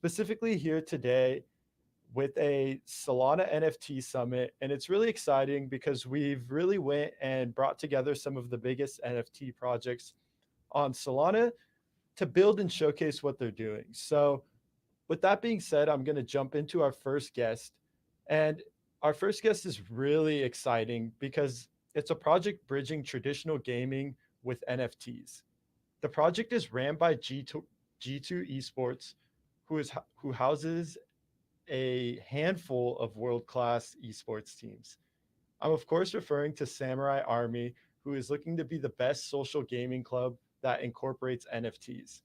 specifically here today with a Solana NFT summit, and it's really exciting because we've really went and brought together some of the biggest NFT projects on Solana to build and showcase what they're doing. So, with that being said, I'm going to jump into our first guest. And our first guest is really exciting because it's a project bridging traditional gaming with NFTs. The project is ran by G2 Esports, who houses a handful of world-class esports teams. I'm of course referring to Samurai Army, who is looking to be the best social gaming club that incorporates NFTs.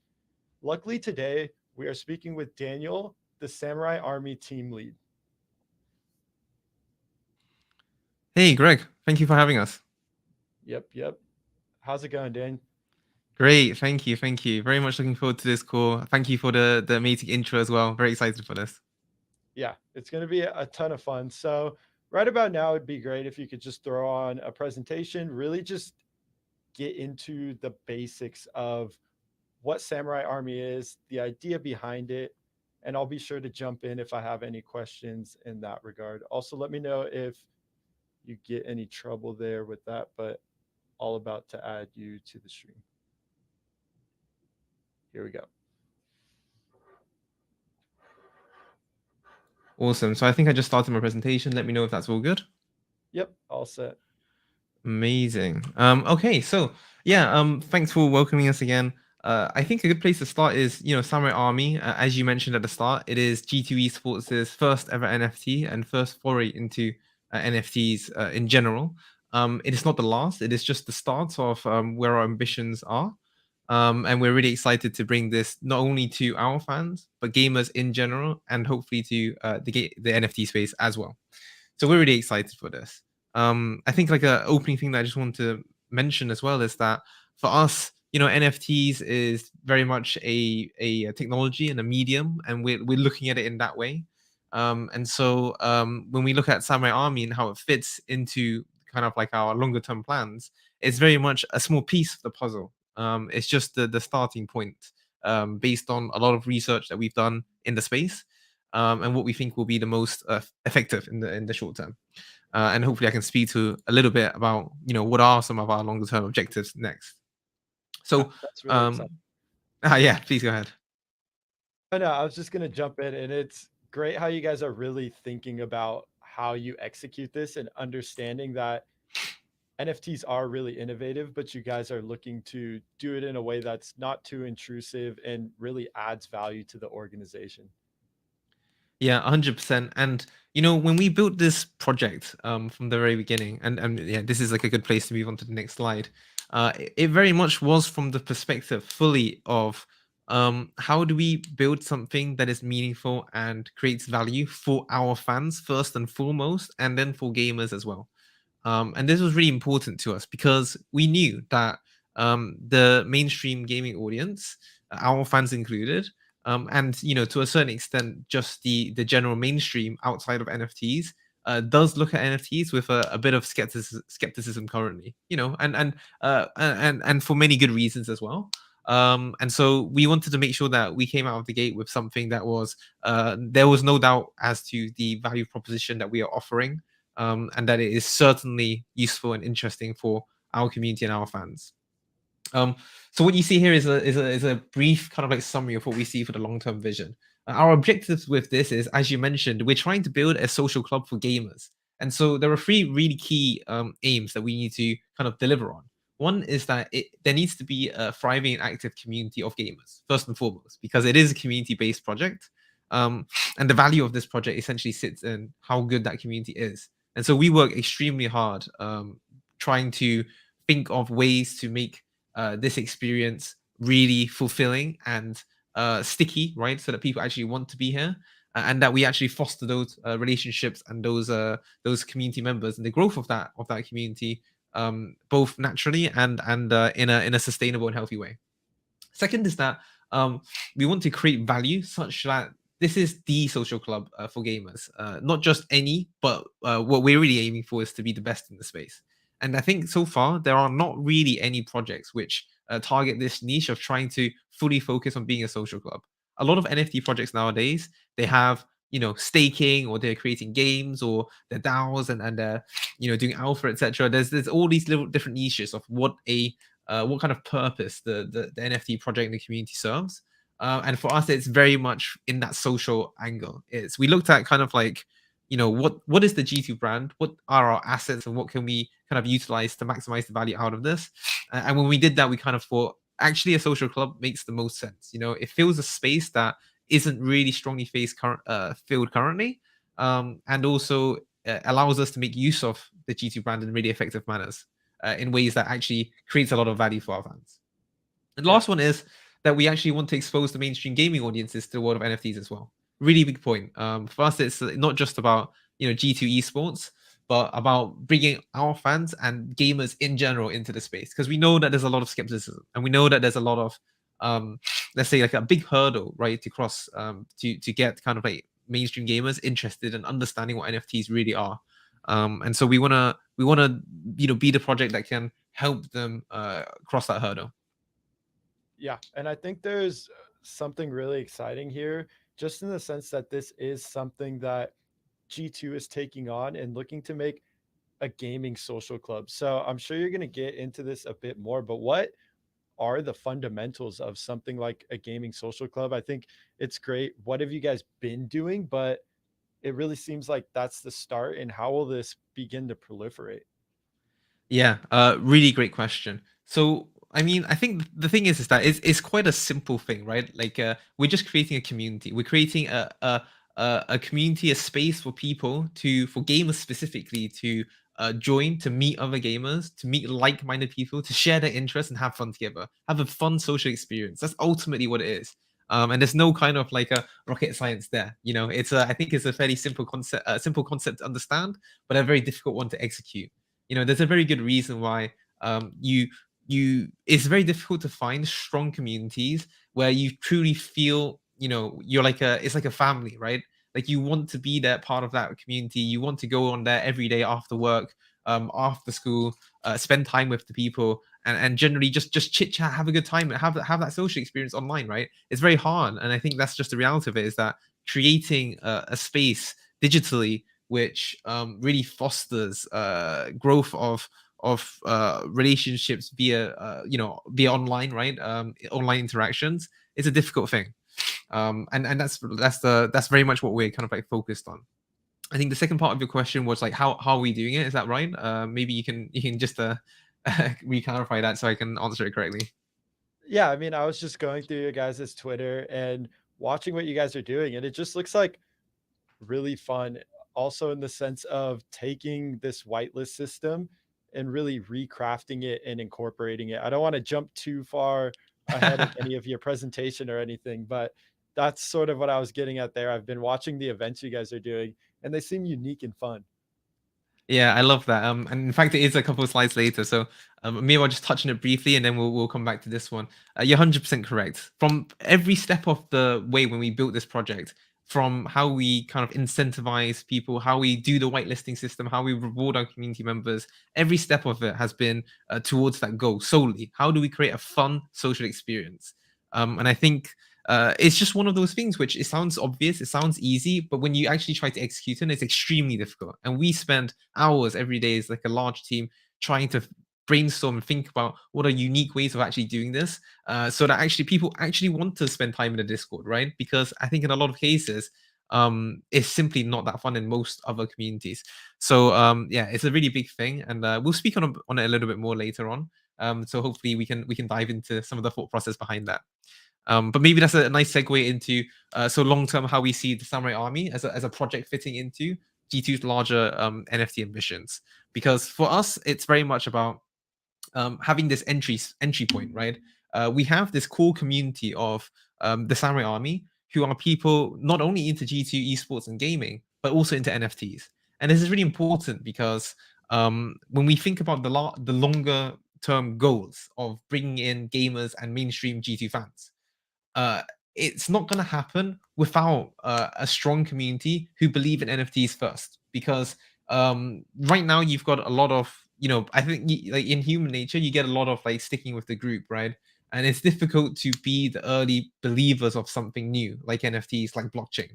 Luckily today, we are speaking with Daniel, the Samurai Army team lead. Hey, Greg. Thank you for having us. Yep. How's it going, Dan? Great. Thank you. Thank you. Very much looking forward to this call. Thank you for the amazing intro as well. Very excited for this. Yeah, it's going to be a ton of fun. So, right about now, it'd be great if you could just throw on a presentation, really just get into the basics of what Samurai Army is, the idea behind it, and I'll be sure to jump in if I have any questions in that regard. Also, let me know if you get any trouble there with that, but all about to add you to the stream. Here we go. Awesome. So I think I just started my presentation. Let me know if that's all good. Yep, all set. Amazing. Okay, so yeah, thanks for welcoming us again. I think a good place to start is, Samurai Army. As you mentioned at the start, it is G2 Esports' first ever NFT and first foray into NFTs in general. It is not the last. It is just the start of where our ambitions are. And we're really excited to bring this not only to our fans, but gamers in general, and hopefully to the NFT space as well. So we're really excited for this. I think like a opening thing that I just want to mention as well is that for us, NFTs is very much a technology and a medium, and we're looking at it in that way. And so when we look at Samurai Army and how it fits into kind of like our longer term plans, it's very much a small piece of the puzzle. It's just the starting point based on a lot of research that we've done in the space and what we think will be the most effective in the short term. And hopefully, I can speak to a little bit about what are some of our longer term objectives next. Yeah, So, that's really exciting. yeah, please go ahead. Oh, no, I was just going to jump in, and it's great how you guys are really thinking about how you execute this and understanding that NFTs are really innovative, but you guys are looking to do it in a way that's not too intrusive and really adds value to the organization. Yeah, 100%. And when we built this project from the very beginning, and yeah, this is like a good place to move on to the next slide. It very much was from the perspective fully of how do we build something that is meaningful and creates value for our fans first and foremost, and then for gamers as well. And this was really important to us because we knew that the mainstream gaming audience, our fans included, and to a certain extent, just the general mainstream outside of NFTs does look at NFTs with a bit of skepticism currently, and for many good reasons as well. And so we wanted to make sure that we came out of the gate with something that was there was no doubt as to the value proposition that we are offering, and that it is certainly useful and interesting for our community and our fans. So what you see here is a brief kind of like summary of what we see for the long term vision. Our objectives with this is, as you mentioned, we're trying to build a social club for gamers, and so there are three really key aims that we need to kind of deliver on. One is that there needs to be a thriving and active community of gamers first and foremost, because it is a community based project, and the value of this project essentially sits in how good that community is. And so we work extremely hard trying to think of ways to make this experience really fulfilling and sticky, right? So that people actually want to be here, and that we actually foster those relationships and those community members and the growth of that community, both naturally and in a sustainable and healthy way. Second is that we want to create value such that this is the social club for gamers, not just any, but what we're really aiming for is to be the best in the space. And I think so far there are not really any projects which target this niche of trying to fully focus on being a social club. a lot of NFT projects nowadays, they have, staking, or they're creating games, or they're DAOs, and they're, doing alpha, etc. There's all these little different niches of what kind of purpose the NFT project and the community serves. And for us, it's very much in that social angle. We looked at kind of like, what is the G2 brand? What are our assets, and what can we kind of utilize to maximize the value out of this? And when we did that, we kind of thought, actually, a social club makes the most sense. It fills a space that isn't really strongly filled currently, and also allows us to make use of the G2 brand in really effective manners, in ways that actually creates a lot of value for our fans. And the Yeah. last one is that we actually want to expose the mainstream gaming audiences to the world of NFTs as well. Really big point. For us, it's not just about G2 esports, but about bringing our fans and gamers in general into the space, because we know that there's a lot of skepticism, and we know that there's a lot of let's say, like, a big hurdle, right, to cross, to get kind of like mainstream gamers interested in understanding what NFTs really are. And so we wanna be the project that can help them cross that hurdle. Yeah, and I think there's something really exciting here, just in the sense that this is something that G2 is taking on and looking to make a gaming social club. So I'm sure you're going to get into this a bit more, but what are the fundamentals of something like a gaming social club? I think it's great. What have you guys been doing? But it really seems like that's the start. And how will this begin to proliferate? Yeah, really great question. So, I mean, I think the thing is that it's quite a simple thing, right? Like, we're just creating a community. We're creating a community, a space for people for gamers specifically, to join, to meet other gamers, to meet like-minded people, to share their interests and have fun together, have a fun social experience. That's ultimately what it is. And there's no kind of like a rocket science there. I think it's a fairly simple concept to understand, but a very difficult one to execute. There's a very good reason why it's very difficult to find strong communities where you truly feel, it's like a family, right? Like, you want to be there, part of that community. You want to go on there every day after work, after school, spend time with the people, and generally just chit chat, have a good time, and have that social experience online, right? It's very hard, and I think that's just the reality of it, is that creating a space digitally which really fosters growth of relationships via online, right? Online interactions is a difficult thing, and that's very much what we're kind of like focused on. I think the second part of your question was like, how are we doing it? Is that right? Maybe you can just re-clarify that so I can answer it correctly. Yeah, I mean, I was just going through your guys' Twitter and watching what you guys are doing, and it just looks like really fun. Also, in the sense of taking this whitelist system and really recrafting it and incorporating it. I don't want to jump too far ahead of any of your presentation or anything, but that's sort of what I was getting at there. I've been watching the events you guys are doing, and they seem unique and fun. Yeah, I love that. And in fact, it is a couple of slides later. So, maybe I'll just touch on it briefly, and then we'll come back to this one. You're 100% correct. From every step of the way when we built this project, from how we kind of incentivize people, how we do the whitelisting system, how we reward our community members, every step of it has been towards that goal solely. How do we create a fun social experience? And I think it's just one of those things which, it sounds obvious, it sounds easy, but when you actually try to execute it, it's extremely difficult. And we spend hours every day as like a large team trying to brainstorm and think about what are unique ways of actually doing this, so that actually people actually want to spend time in the Discord, right? Because I think in a lot of cases, it's simply not that fun in most other communities. So yeah, it's a really big thing, and we'll speak on it a little bit more later on. So hopefully we can dive into some of the thought process behind that. But maybe that's a nice segue into so long term, how we see the Samurai Army as a project fitting into G2's larger NFT ambitions. Because for us, it's very much about having this entry point, right? We have this core community of the Samurai Army, who are people not only into G2 esports and gaming, but also into NFTs. And this is really important because when we think about the longer term goals of bringing in gamers and mainstream G2 fans, uh, it's not going to happen without a strong community who believe in NFTs first. Because right now you've got a lot of, I think like in human nature, you get a lot of like sticking with the group, right? And it's difficult to be the early believers of something new, like NFTs, like blockchain.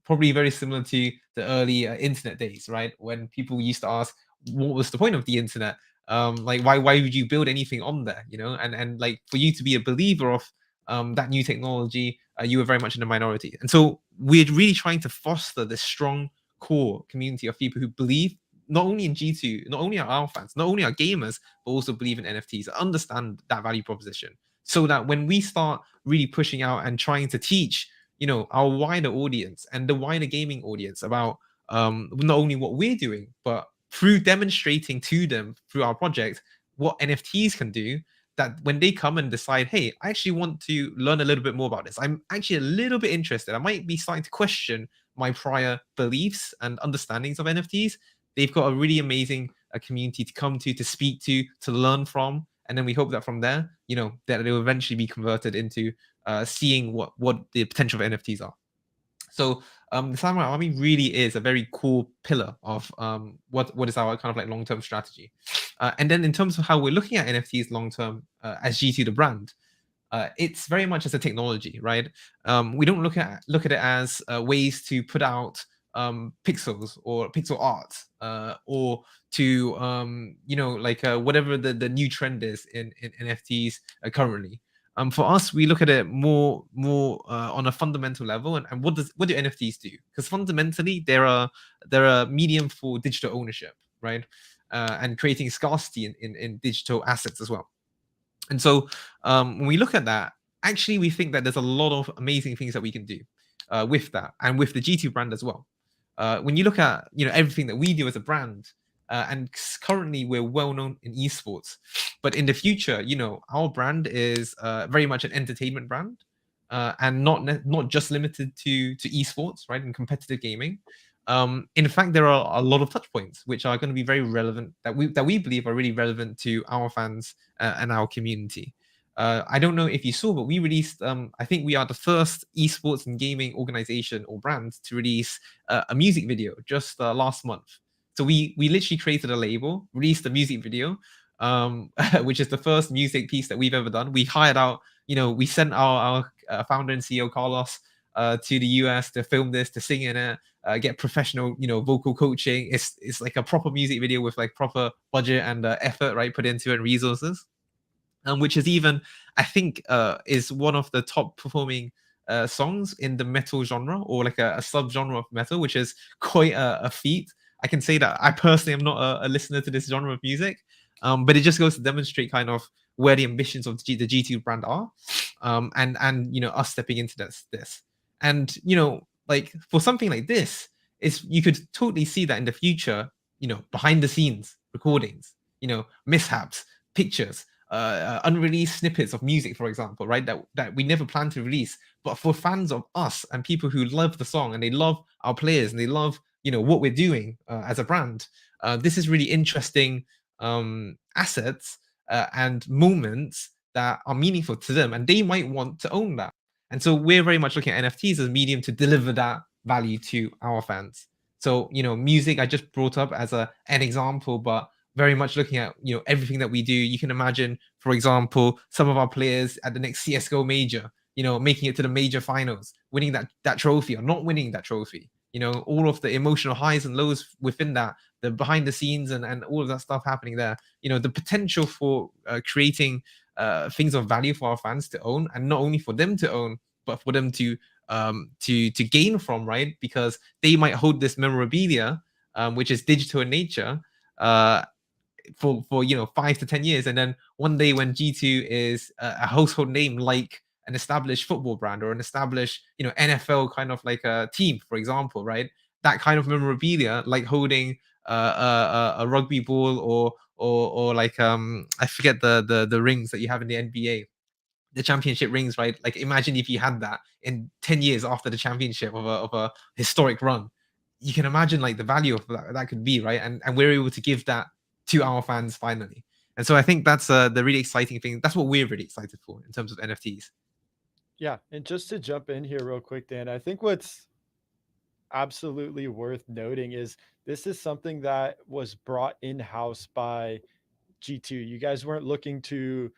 Probably very similar to the early internet days, right? When people used to ask, what was the point of the internet? Like, why would you build anything on there? And like for you to be a believer of that new technology, you were very much in the minority. And so we're really trying to foster this strong core community of people who believe not only in G2, not only our fans, not only our gamers, but also believe in NFTs, understand that value proposition, so that when we start really pushing out and trying to teach, our wider audience and the wider gaming audience about not only what we're doing, but through demonstrating to them through our project what NFTs can do, that when they come and decide, hey, I actually want to learn a little bit more about this, I'm actually a little bit interested, I might be starting to question my prior beliefs and understandings of NFTs, they've got a really amazing community to come to speak to learn from. And then we hope that from there, that they will eventually be converted into seeing what the potential of NFTs are. So the Samurai Army really is a very core pillar of what is our kind of like long-term strategy. And then in terms of how we're looking at NFTs long-term as G2 the brand, it's very much as a technology, right? We don't look at it as ways to put out pixels or pixel art, or to like whatever the new trend is in NFTs currently. For us, we look at it more on a fundamental level, and what do NFTs do? Because fundamentally, they're a medium for digital ownership, right? And creating scarcity in digital assets as well. And so when we look at that, actually, we think that there's a lot of amazing things that we can do with that, and with the G2 brand as well. When you look at everything that we do as a brand, and currently we're well known in esports, but in the future, our brand is very much an entertainment brand, and not just limited to esports, right, and competitive gaming. In fact, there are a lot of touch points which are going to be very relevant, that we believe are really relevant to our fans and our community. I don't know if you saw, but we released, I think we are the first esports and gaming organization or brand to release a music video just last month. So we literally created a label, released a music video, which is the first music piece that we've ever done. We hired out, we sent our founder and CEO Carlos to the US to film this, to sing in it, get professional, vocal coaching. It's like a proper music video with like proper budget and effort, right, put into it, and resources. Which is even, I think, is one of the top performing songs in the metal genre, or like a sub-genre of metal, which is quite a feat. I can say that I personally am not a listener to this genre of music, but it just goes to demonstrate kind of where the ambitions of the G2 brand are, and us stepping into this. And like for something like this, is you could totally see that in the future, behind the scenes recordings, mishaps, pictures, unreleased snippets of music, for example, right? That we never planned to release, but for fans of us and people who love the song and they love our players and they love what we're doing as a brand, this is really interesting assets and moments that are meaningful to them, and they might want to own that. And so we're very much looking at NFTs as a medium to deliver that value to our fans. So music I just brought up as an example, but very much looking at everything that we do. You can imagine, for example, some of our players at the next CS:GO major, making it to the major finals, winning that trophy or not winning that trophy. All of the emotional highs and lows within that, the behind the scenes and all of that stuff happening there. The potential for creating things of value for our fans to own, and not only for them to own, but for them to gain from, right? Because they might hold this memorabilia, which is digital in nature, for 5 to 10 years, and then one day when G2 is a household name, like an established football brand or an established NFL kind of like a team, for example, right? That kind of memorabilia, like holding a rugby ball, or like I forget the rings that you have in the NBA, the championship rings, right? Like imagine if you had that in 10 years after the championship of a historic run. You can imagine like the value of that could be, right? And we're able to give that to our fans finally. And so I think that's the really exciting thing. That's what we're really excited for in terms of NFTs. Yeah, and just to jump in here real quick, Dan, I think what's absolutely worth noting is this is something that was brought in-house by G2. You guys weren't looking to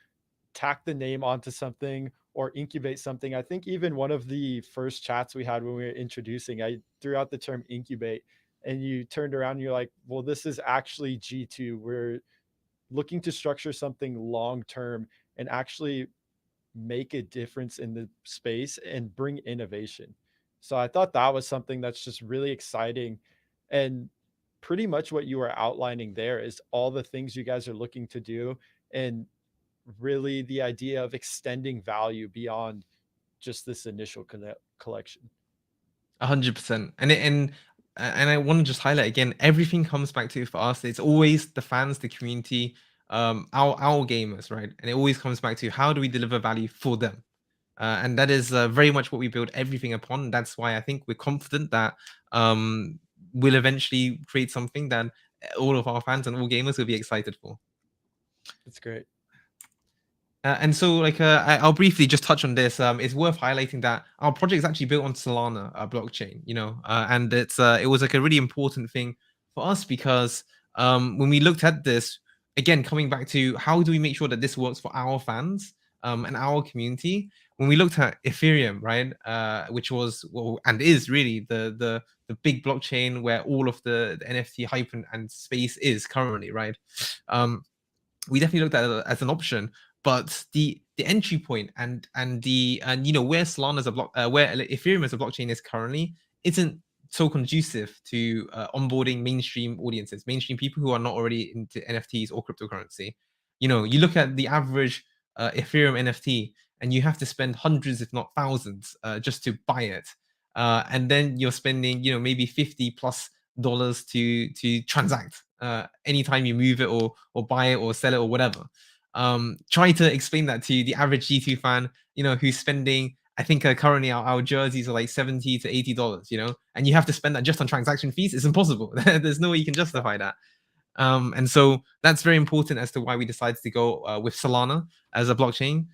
tack the name onto something or incubate something. I think even one of the first chats we had when we were introducing, I threw out the term incubate, and you turned around and you're like, well, this is actually G2. We're looking to structure something long term and actually make a difference in the space and bring innovation. So I thought that was something that's just really exciting. And pretty much what you were outlining there is all the things you guys are looking to do, and really the idea of extending value beyond just this initial collection. 100%. And I want to just highlight again, everything comes back to, for us, it's always the fans, the community, our gamers, right? And it always comes back to, how do we deliver value for them? And that is very much what we build everything upon. That's why I think we're confident that we'll eventually create something that all of our fans and all gamers will be excited for. That's great. And so, like, I'll briefly just touch on this. It's worth highlighting that our project is actually built on Solana blockchain, and it was like a really important thing for us, because when we looked at this, again, coming back to how do we make sure that this works for our fans and our community. When we looked at Ethereum, right, which was, well, and is really the big blockchain where all of the NFT hype and space is currently, right. We definitely looked at it as an option, but the entry point and where Solana as a block, where Ethereum as a blockchain is currently, isn't so conducive to onboarding mainstream audiences, mainstream people who are not already into NFTs or cryptocurrency. You look at the average Ethereum NFT, and you have to spend hundreds, if not thousands, just to buy it, and then you're spending, maybe $50+ to transact anytime you move it or buy it or sell it or whatever. Try to explain that to the average G2 fan, who's spending, I think currently our jerseys are like $70 to $80, and you have to spend that just on transaction fees. It's impossible. There's no way you can justify that. And so that's very important as to why we decided to go with Solana as a blockchain.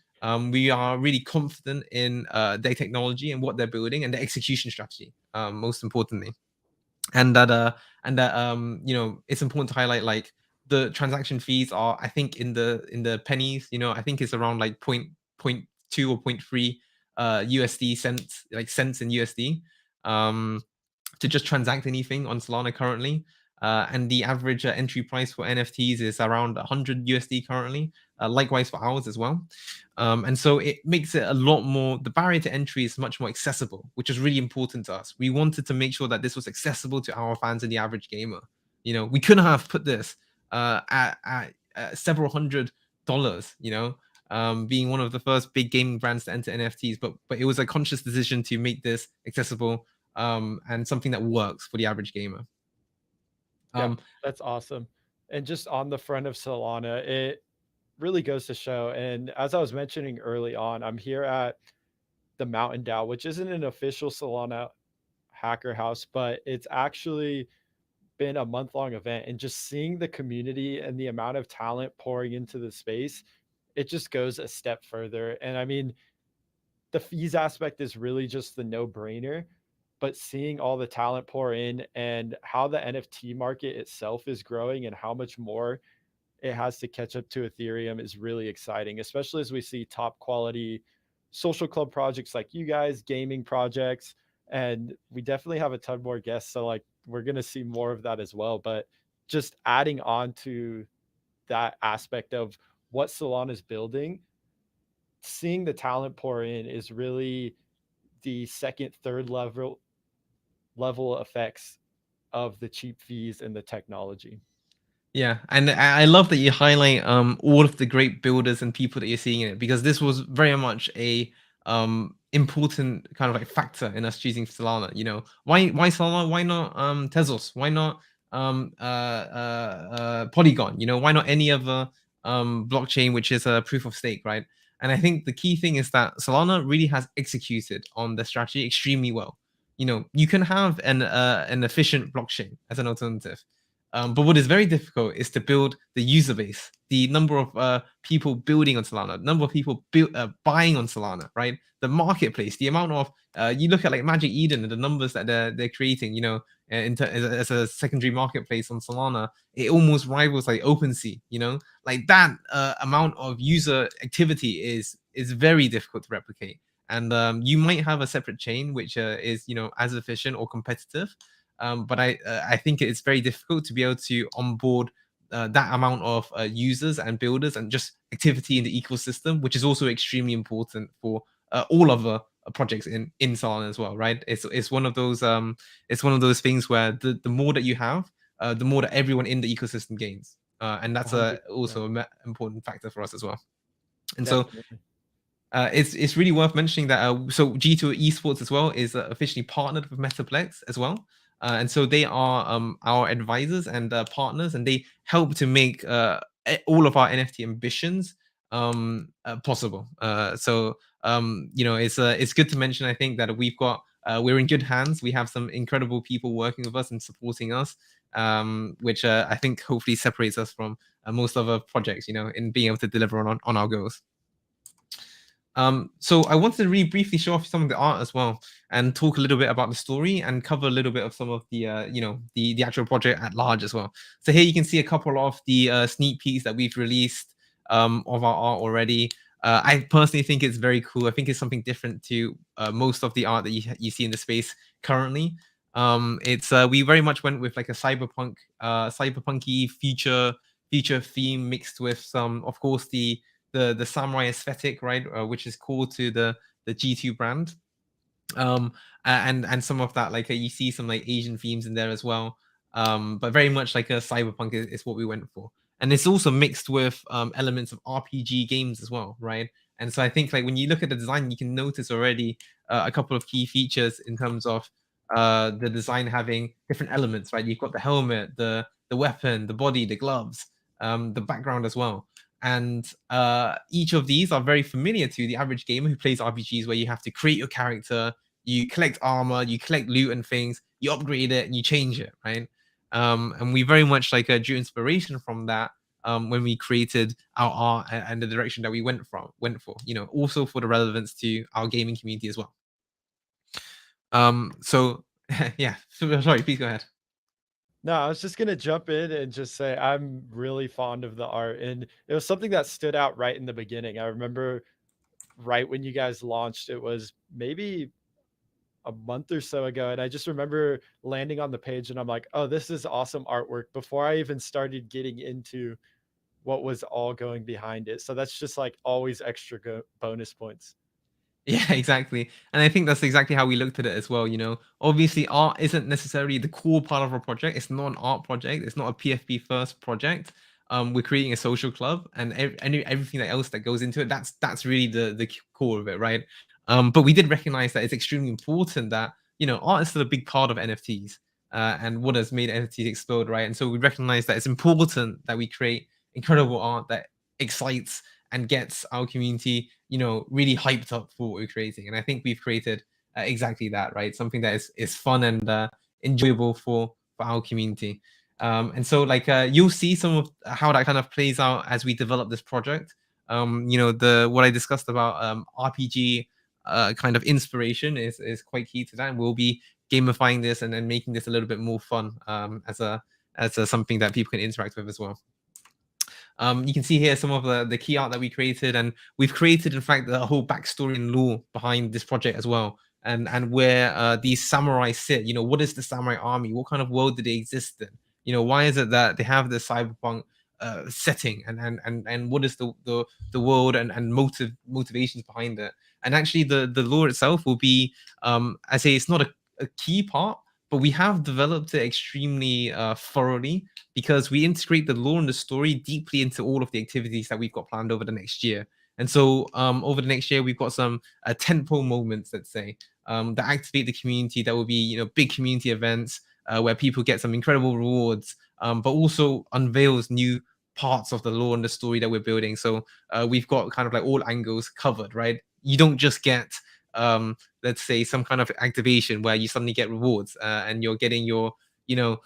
We are really confident in their technology and what they're building and the execution strategy, most importantly. And that it's important to highlight, like, the transaction fees are, I think, in the pennies. I think it's around like point two or 0.3 USD cents, like cents in USD, to just transact anything on Solana currently. And the average entry price for NFTs is around 100 USD currently. Likewise for ours as well. And so it makes it a lot more, the barrier to entry is much more accessible, which is really important to us. We wanted to make sure that this was accessible to our fans and the average gamer. We couldn't have put this at several $100, being one of the first big gaming brands to enter NFTs, but it was a conscious decision to make this accessible, and something that works for the average gamer. Yeah, that's awesome. And just on the front of Solana, it really goes to show. And as I was mentioning early on, I'm here at the Mountain DAO, which isn't an official Solana hacker house, but it's actually been a month-long event. And just seeing the community and the amount of talent pouring into the space, it just goes a step further. And I mean, the fees aspect is really just the no-brainer, but seeing all the talent pour in and how the NFT market itself is growing and how much more it has to catch up to Ethereum is really exciting, especially as we see top quality social club projects like you guys, gaming projects, and we definitely have a ton more guests. So like we're gonna see more of that as well. But just adding on to that aspect of what Solana is building, seeing the talent pour in is really the second, third level effects of the cheap fees and the technology. Yeah, and I love that you highlight all of the great builders and people that you're seeing in it, because this was very much a important kind of like factor in us choosing Solana. Why Solana? Why not Tezos? Why not Polygon? Why not any other blockchain which is a proof of stake, right? And I think the key thing is that Solana really has executed on the strategy extremely well. You can have an efficient blockchain as an alternative. But what is very difficult is to build the user base, the number of people building on Solana, number of people buying on Solana, right? The marketplace, the amount of you look at like Magic Eden and the numbers that they're creating, as a secondary marketplace on Solana, it almost rivals like OpenSea. Like that amount of user activity is very difficult to replicate. And you might have a separate chain which is as efficient or competitive, but I think it's very difficult to be able to onboard that amount of users and builders and just activity in the ecosystem, which is also extremely important for all other projects in Solana as well, right? It's one of those things where the more that you have, the more that everyone in the ecosystem gains, and that's 100%. also an important factor for us as well. And so Definitely. it's really worth mentioning that so G2 Esports as well is officially partnered with Metaplex as well, and so they are our advisors and partners, and they help to make all of our NFT ambitions possible. It's good to mention, I think, that we're in good hands. We have some incredible people working with us and supporting us, which I think hopefully separates us from most other projects, in being able to deliver on our goals. So I wanted to really briefly show off some of the art as well, and talk a little bit about the story, and cover a little bit of some of the the actual project at large as well. So here you can see a couple of the sneak peeks that we've released of our art already. I personally think it's very cool. I think it's something different to most of the art that you see in the space currently. It's we very much went with like a cyberpunky future theme, mixed with some, of course, the samurai aesthetic, right, which is core to the G2 brand, and some of that, like you see some like Asian themes in there as well, but very much like a cyberpunk is what we went for, and it's also mixed with elements of RPG games as well, right? And so I think like when you look at the design, you can notice already a couple of key features in terms of the design having different elements, right? You've got the helmet, the weapon, the body, the gloves, the background as well. And each of these are very familiar to the average gamer who plays RPGs, where you have to create your character, you collect armor, you collect loot and things, you upgrade it, and you change it, right? And we very much like drew inspiration from that when we created our art and the direction that we went for, also for the relevance to our gaming community as well. So yeah, sorry, please go ahead. No, I was just gonna jump in and just say I'm really fond of the art, and it was something that stood out right in the beginning. I remember right when you guys launched, it was maybe a month or so ago, and I just remember landing on the page and I'm like, "Oh, this is awesome artwork," before I even started getting into what was all going behind it. So that's just like always extra bonus points. Yeah, exactly. And I think that's exactly how we looked at it as well. Obviously, art isn't necessarily the core part of our project. It's not an art project. It's not a PFP first project. We're creating a social club, and everything else that goes into it. That's really the core of it, right? But we did recognize that it's extremely important that art is still a big part of NFTs, and what has made NFTs explode, right? And so we recognize that it's important that we create incredible art that excites and gets our community really hyped up for what we're creating. And I think we've created exactly that, right? Something that is fun and enjoyable for our community. And so like you'll see some of how that kind of plays out as we develop this project. The what I discussed about RPG kind of inspiration is quite key to that, and we'll be gamifying this and then making this a little bit more fun as a something that people can interact with as well. You can see here some of the key art that we created, and we've created, in fact, the whole backstory and lore behind this project as well, and where these samurai sit. What is the samurai army? What kind of world do they exist in? Why is it that they have the cyberpunk setting, and what is the world and motivations behind it? And actually, the lore itself will be, I say, it's not a key part, but we have developed it extremely thoroughly, because we integrate the lore and the story deeply into all of the activities that we've got planned over the next year. And so over the next year, we've got some tentpole moments, let's say, that activate the community. That will be, big community events where people get some incredible rewards, but also unveils new parts of the lore and the story that we're building. So we've got kind of like all angles covered, right? You don't just get let's say some kind of activation where you suddenly get rewards and you're getting your your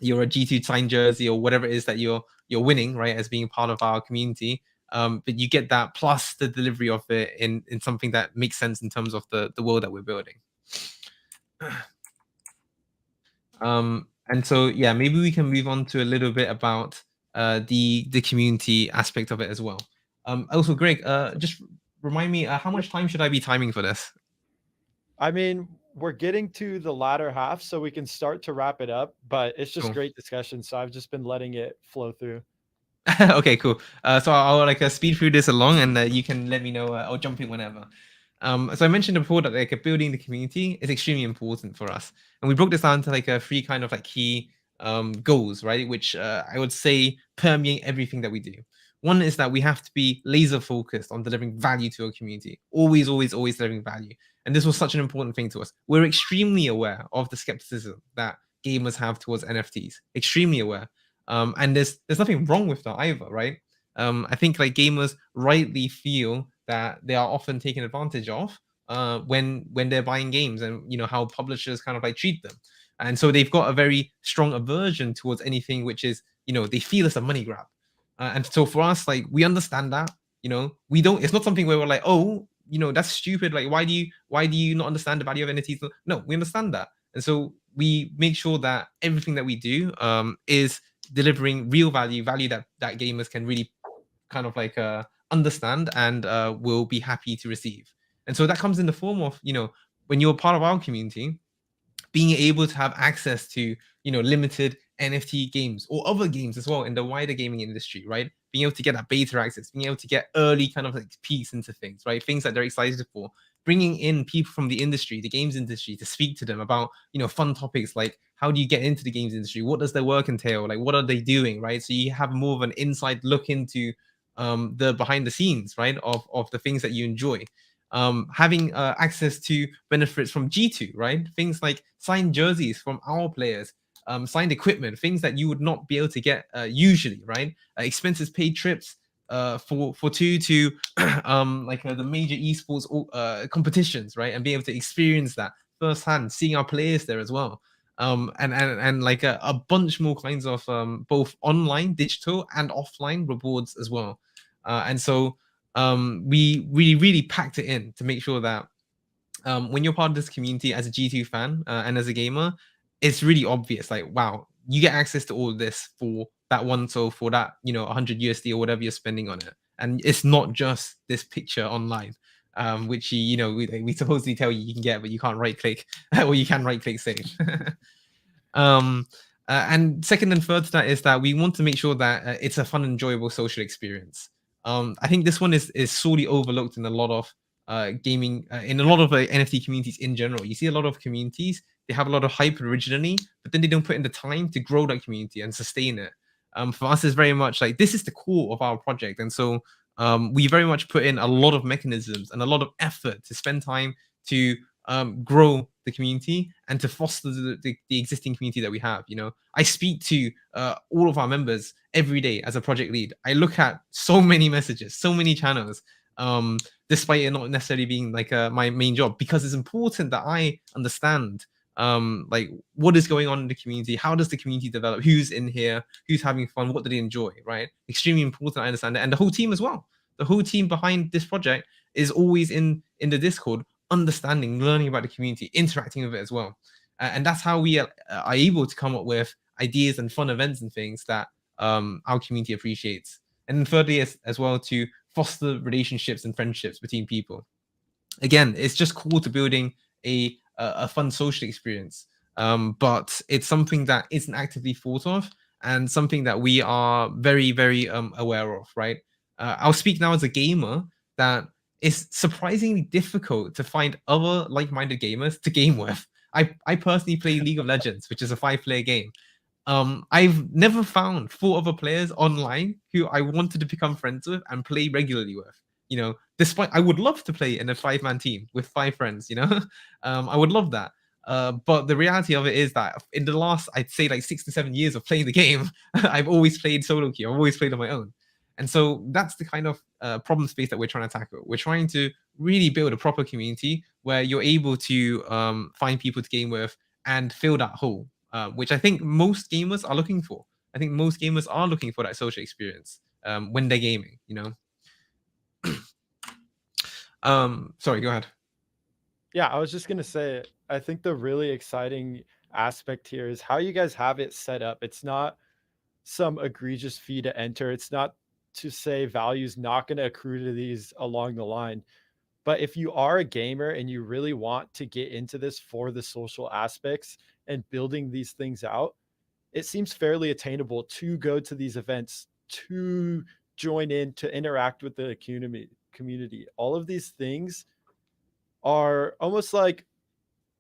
G2 signed jersey or whatever it is that you're winning, right, as being part of our community. but you get that plus the delivery of it in something that makes sense in terms of the world that we're building. And so yeah, maybe we can move on to a little bit about the community aspect of it as well. Also, Greg, just remind me, how much time should I be timing for this? I mean, we're getting to the latter half, so we can start to wrap it up, but it's just Cool. great discussion. So I've just been letting it flow through. Okay, cool. So I'll like speed through this along, and you can let me know. I'll jump in whenever. So I mentioned before that like building the community is extremely important for us, and we broke this down to like three kind of like key goals, right? Which I would say permeate everything that we do. One is that we have to be laser focused on delivering value to our community. Always, always, always delivering value. And this was such an important thing to us. We're extremely aware of the skepticism that gamers have towards NFTs. Extremely aware. And there's nothing wrong with that either, right? I think like gamers rightly feel that they are often taken advantage of when they're buying games, and you know how publishers kind of like treat them, and so they've got a very strong aversion towards anything which is, you know, they feel it's a money grab. And so for us, like, we understand that, you know, we don't, it's not something where we're like, oh, you know, that's stupid, like why do you not understand the value of NFTs? No, we understand that. And so we make sure that everything that we do is delivering real value that gamers can really kind of like understand and will be happy to receive. And so that comes in the form of, you know, when you're part of our community, being able to have access to, you know, limited NFT games or other games as well in the wider gaming industry, right? Being able to get that beta access, being able to get early kind of like peeks into things, right? Things that they're excited for. Bringing in people from the industry, the games industry, to speak to them about, you know, fun topics like how do you get into the games industry? What does their work entail? Like, what are they doing, right? So you have more of an inside look into the behind the scenes, right, of the things that you enjoy. Having access to benefits from G2, right? Things like signed jerseys from our players, signed equipment, things that you would not be able to get usually, right? Expenses paid trips for two to like the major esports competitions, right? And being able to experience that firsthand, seeing our players there as well. And like a bunch more kinds of both online, digital, and offline rewards as well. And so we really packed it in to make sure that when you're part of this community as a G2 fan and as a gamer, it's really obvious. Like, wow, you get access to all of this for that one. So for that, you know, 100 USD or whatever you're spending on it, and it's not just this picture online, which you know we supposedly tell you can get, but you can't right click, or you can right click save. um, and second and third to that is that we want to make sure that it's a fun, enjoyable social experience. I think this one is sorely overlooked in a lot of gaming, in a lot of NFT communities in general. You see a lot of communities, they have a lot of hype originally, but then they don't put in the time to grow that community and sustain it. For us, it's very much like this is the core of our project, and so we very much put in a lot of mechanisms and a lot of effort to spend time to grow the community and to foster the existing community that we have. You know, I speak to all of our members every day as a project lead. I look at so many messages, so many channels, despite it not necessarily being like my main job, because it's important that I understand like what is going on in the community, how does the community develop, who's in here, who's having fun, what do they enjoy, right? Extremely important I understand that. And the whole team as well, the whole team behind this project is always in the Discord, understanding, learning about the community, interacting with it as well. And that's how we are able to come up with ideas and fun events and things that our community appreciates. And then thirdly, as well, to foster relationships and friendships between people. Again, it's just cool to building a fun social experience, but it's something that isn't actively thought of and something that we are very aware of, right? I'll speak now as a gamer that it's surprisingly difficult to find other like-minded gamers to game with. I personally play League of Legends, which is a 5-player game. I've never found 4 other players online who I wanted to become friends with and play regularly with. You know, despite I would love to play in a 5-man team with 5 friends. You know, I would love that. But the reality of it is that in the last, I'd say like 6 to 7 years of playing the game, I've always played solo queue. I've always played on my own. And so that's the kind of problem space that we're trying to tackle. We're trying to really build a proper community where you're able to find people to game with and fill that hole, which I think most gamers are looking for. I think most gamers are looking for that social experience when they're gaming, you know. Sorry, go ahead. Yeah, I was just gonna say, I think the really exciting aspect here is how you guys have it set up. It's not some egregious fee to enter. It's not to say value's not going to accrue to these along the line. But if you are a gamer and you really want to get into this for the social aspects and building these things out, it seems fairly attainable to go to these events, to join in, to interact with the community. All of these things are almost like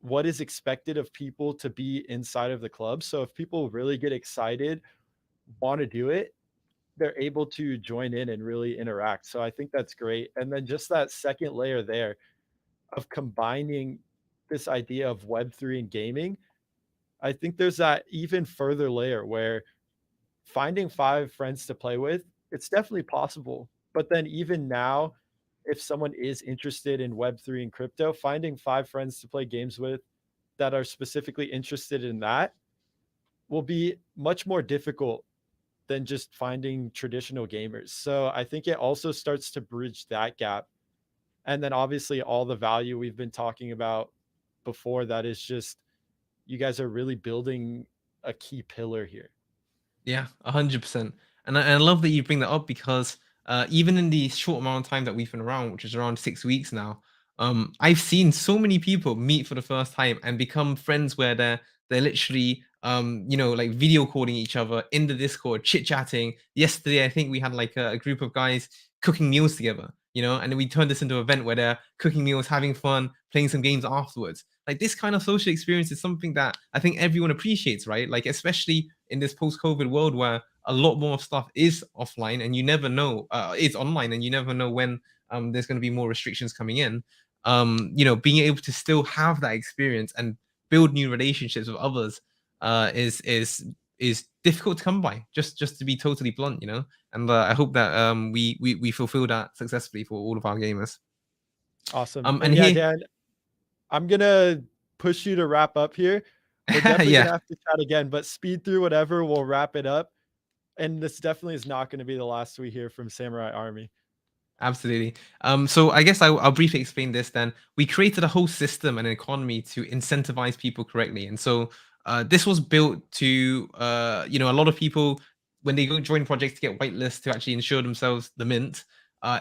what is expected of people to be inside of the club. So if people really get excited, want to do it, they're able to join in and really interact. So I think that's great. And then just that second layer there of combining this idea of Web3 and gaming, I think there's that even further layer where finding 5 friends to play with, it's definitely possible. But then even now, if someone is interested in Web3 and crypto, finding 5 friends to play games with that are specifically interested in that will be much more difficult than just finding traditional gamers. So I think it also starts to bridge that gap. And then obviously all the value we've been talking about before, that is just you guys are really building a key pillar here. Yeah, 100%. And I love that you bring that up because even in the short amount of time that we've been around, which is around 6 weeks now, I've seen so many people meet for the first time and become friends where they're literally like video calling each other in the Discord, chit chatting. Yesterday, I think we had like a group of guys cooking meals together, and then we turned this into an event where they're cooking meals, having fun, playing some games afterwards. Like this kind of social experience is something that I think everyone appreciates, right? Like especially in this post-COVID world where a lot more stuff is offline and you never know, is online and you never know when there's going to be more restrictions coming in. Being able to still have that experience and build new relationships with others is difficult to come by. Just to be totally blunt, and I hope that we fulfill that successfully for all of our gamers. Awesome. And And yeah, here, Dan, I'm gonna push you to wrap up here. We're definitely yeah, gonna have to chat again, but speed through whatever, we'll wrap it up. And this definitely is not going to be the last we hear from Samurai Army. absolutely. So I guess I'll briefly explain this then. We created a whole system and an economy to incentivize people correctly. And so this was built to, a lot of people, when they go join projects to get whitelists to actually ensure themselves the mint,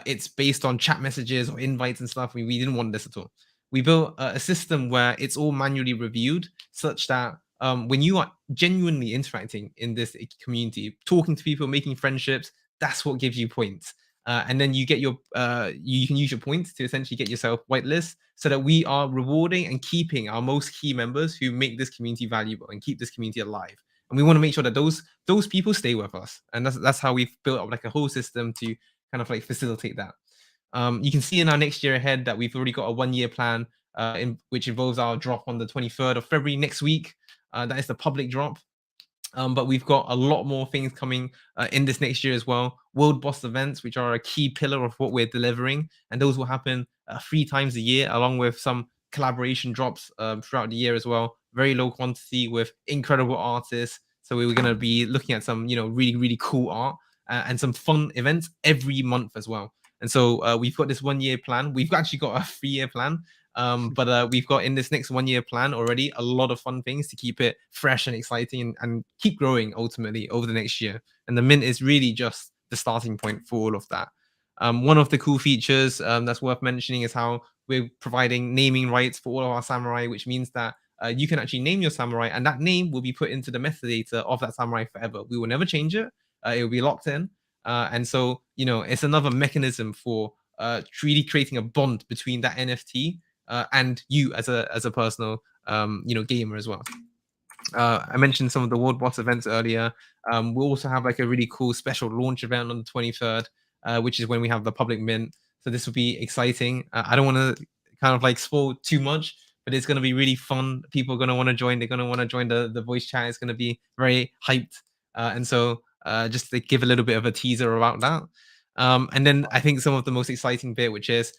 it's based on chat messages or invites and stuff. We didn't want this at all. We built a system where it's all manually reviewed such that when you are genuinely interacting in this community, talking to people, making friendships, that's what gives you points. And then you get you can use your points to essentially get yourself whitelist so that we are rewarding and keeping our most key members who make this community valuable and keep this community alive. And we want to make sure that those people stay with us. And that's how we've built up like a whole system to kind of like facilitate that. You can see in our next year ahead that we've already got a 1 year plan, which involves our drop on the 23rd of February next week. That is the public drop. But we've got a lot more things coming in this next year as well. World Boss events, which are a key pillar of what we're delivering, and those will happen 3 times a year, along with some collaboration drops throughout the year as well. Very low quantity with incredible artists. So we were going to be looking at some, really really cool art and some fun events every month as well. And so we've got this 1 year plan. We've actually got a 3 year plan, but we've got in this next 1 year plan already a lot of fun things to keep it fresh and exciting and keep growing ultimately over the next year. And the mint is really just the starting point for all of that. One of the cool features that's worth mentioning is how we're providing naming rights for all of our samurai, which means that you can actually name your samurai and that name will be put into the metadata of that samurai forever. We will never change it. It will be locked in. And so, it's another mechanism for really creating a bond between that NFT and you as a personal gamer as well. I mentioned some of the World Boss events earlier. We'll also have like a really cool special launch event on the 23rd, which is when we have the public mint. So this will be exciting. I don't want to kind of like spoil too much, but it's going to be really fun. People are going to want to join. They're going to want to join the voice chat. It's going to be very hyped. And so just to give a little bit of a teaser about that. And then I think some of the most exciting bit, which is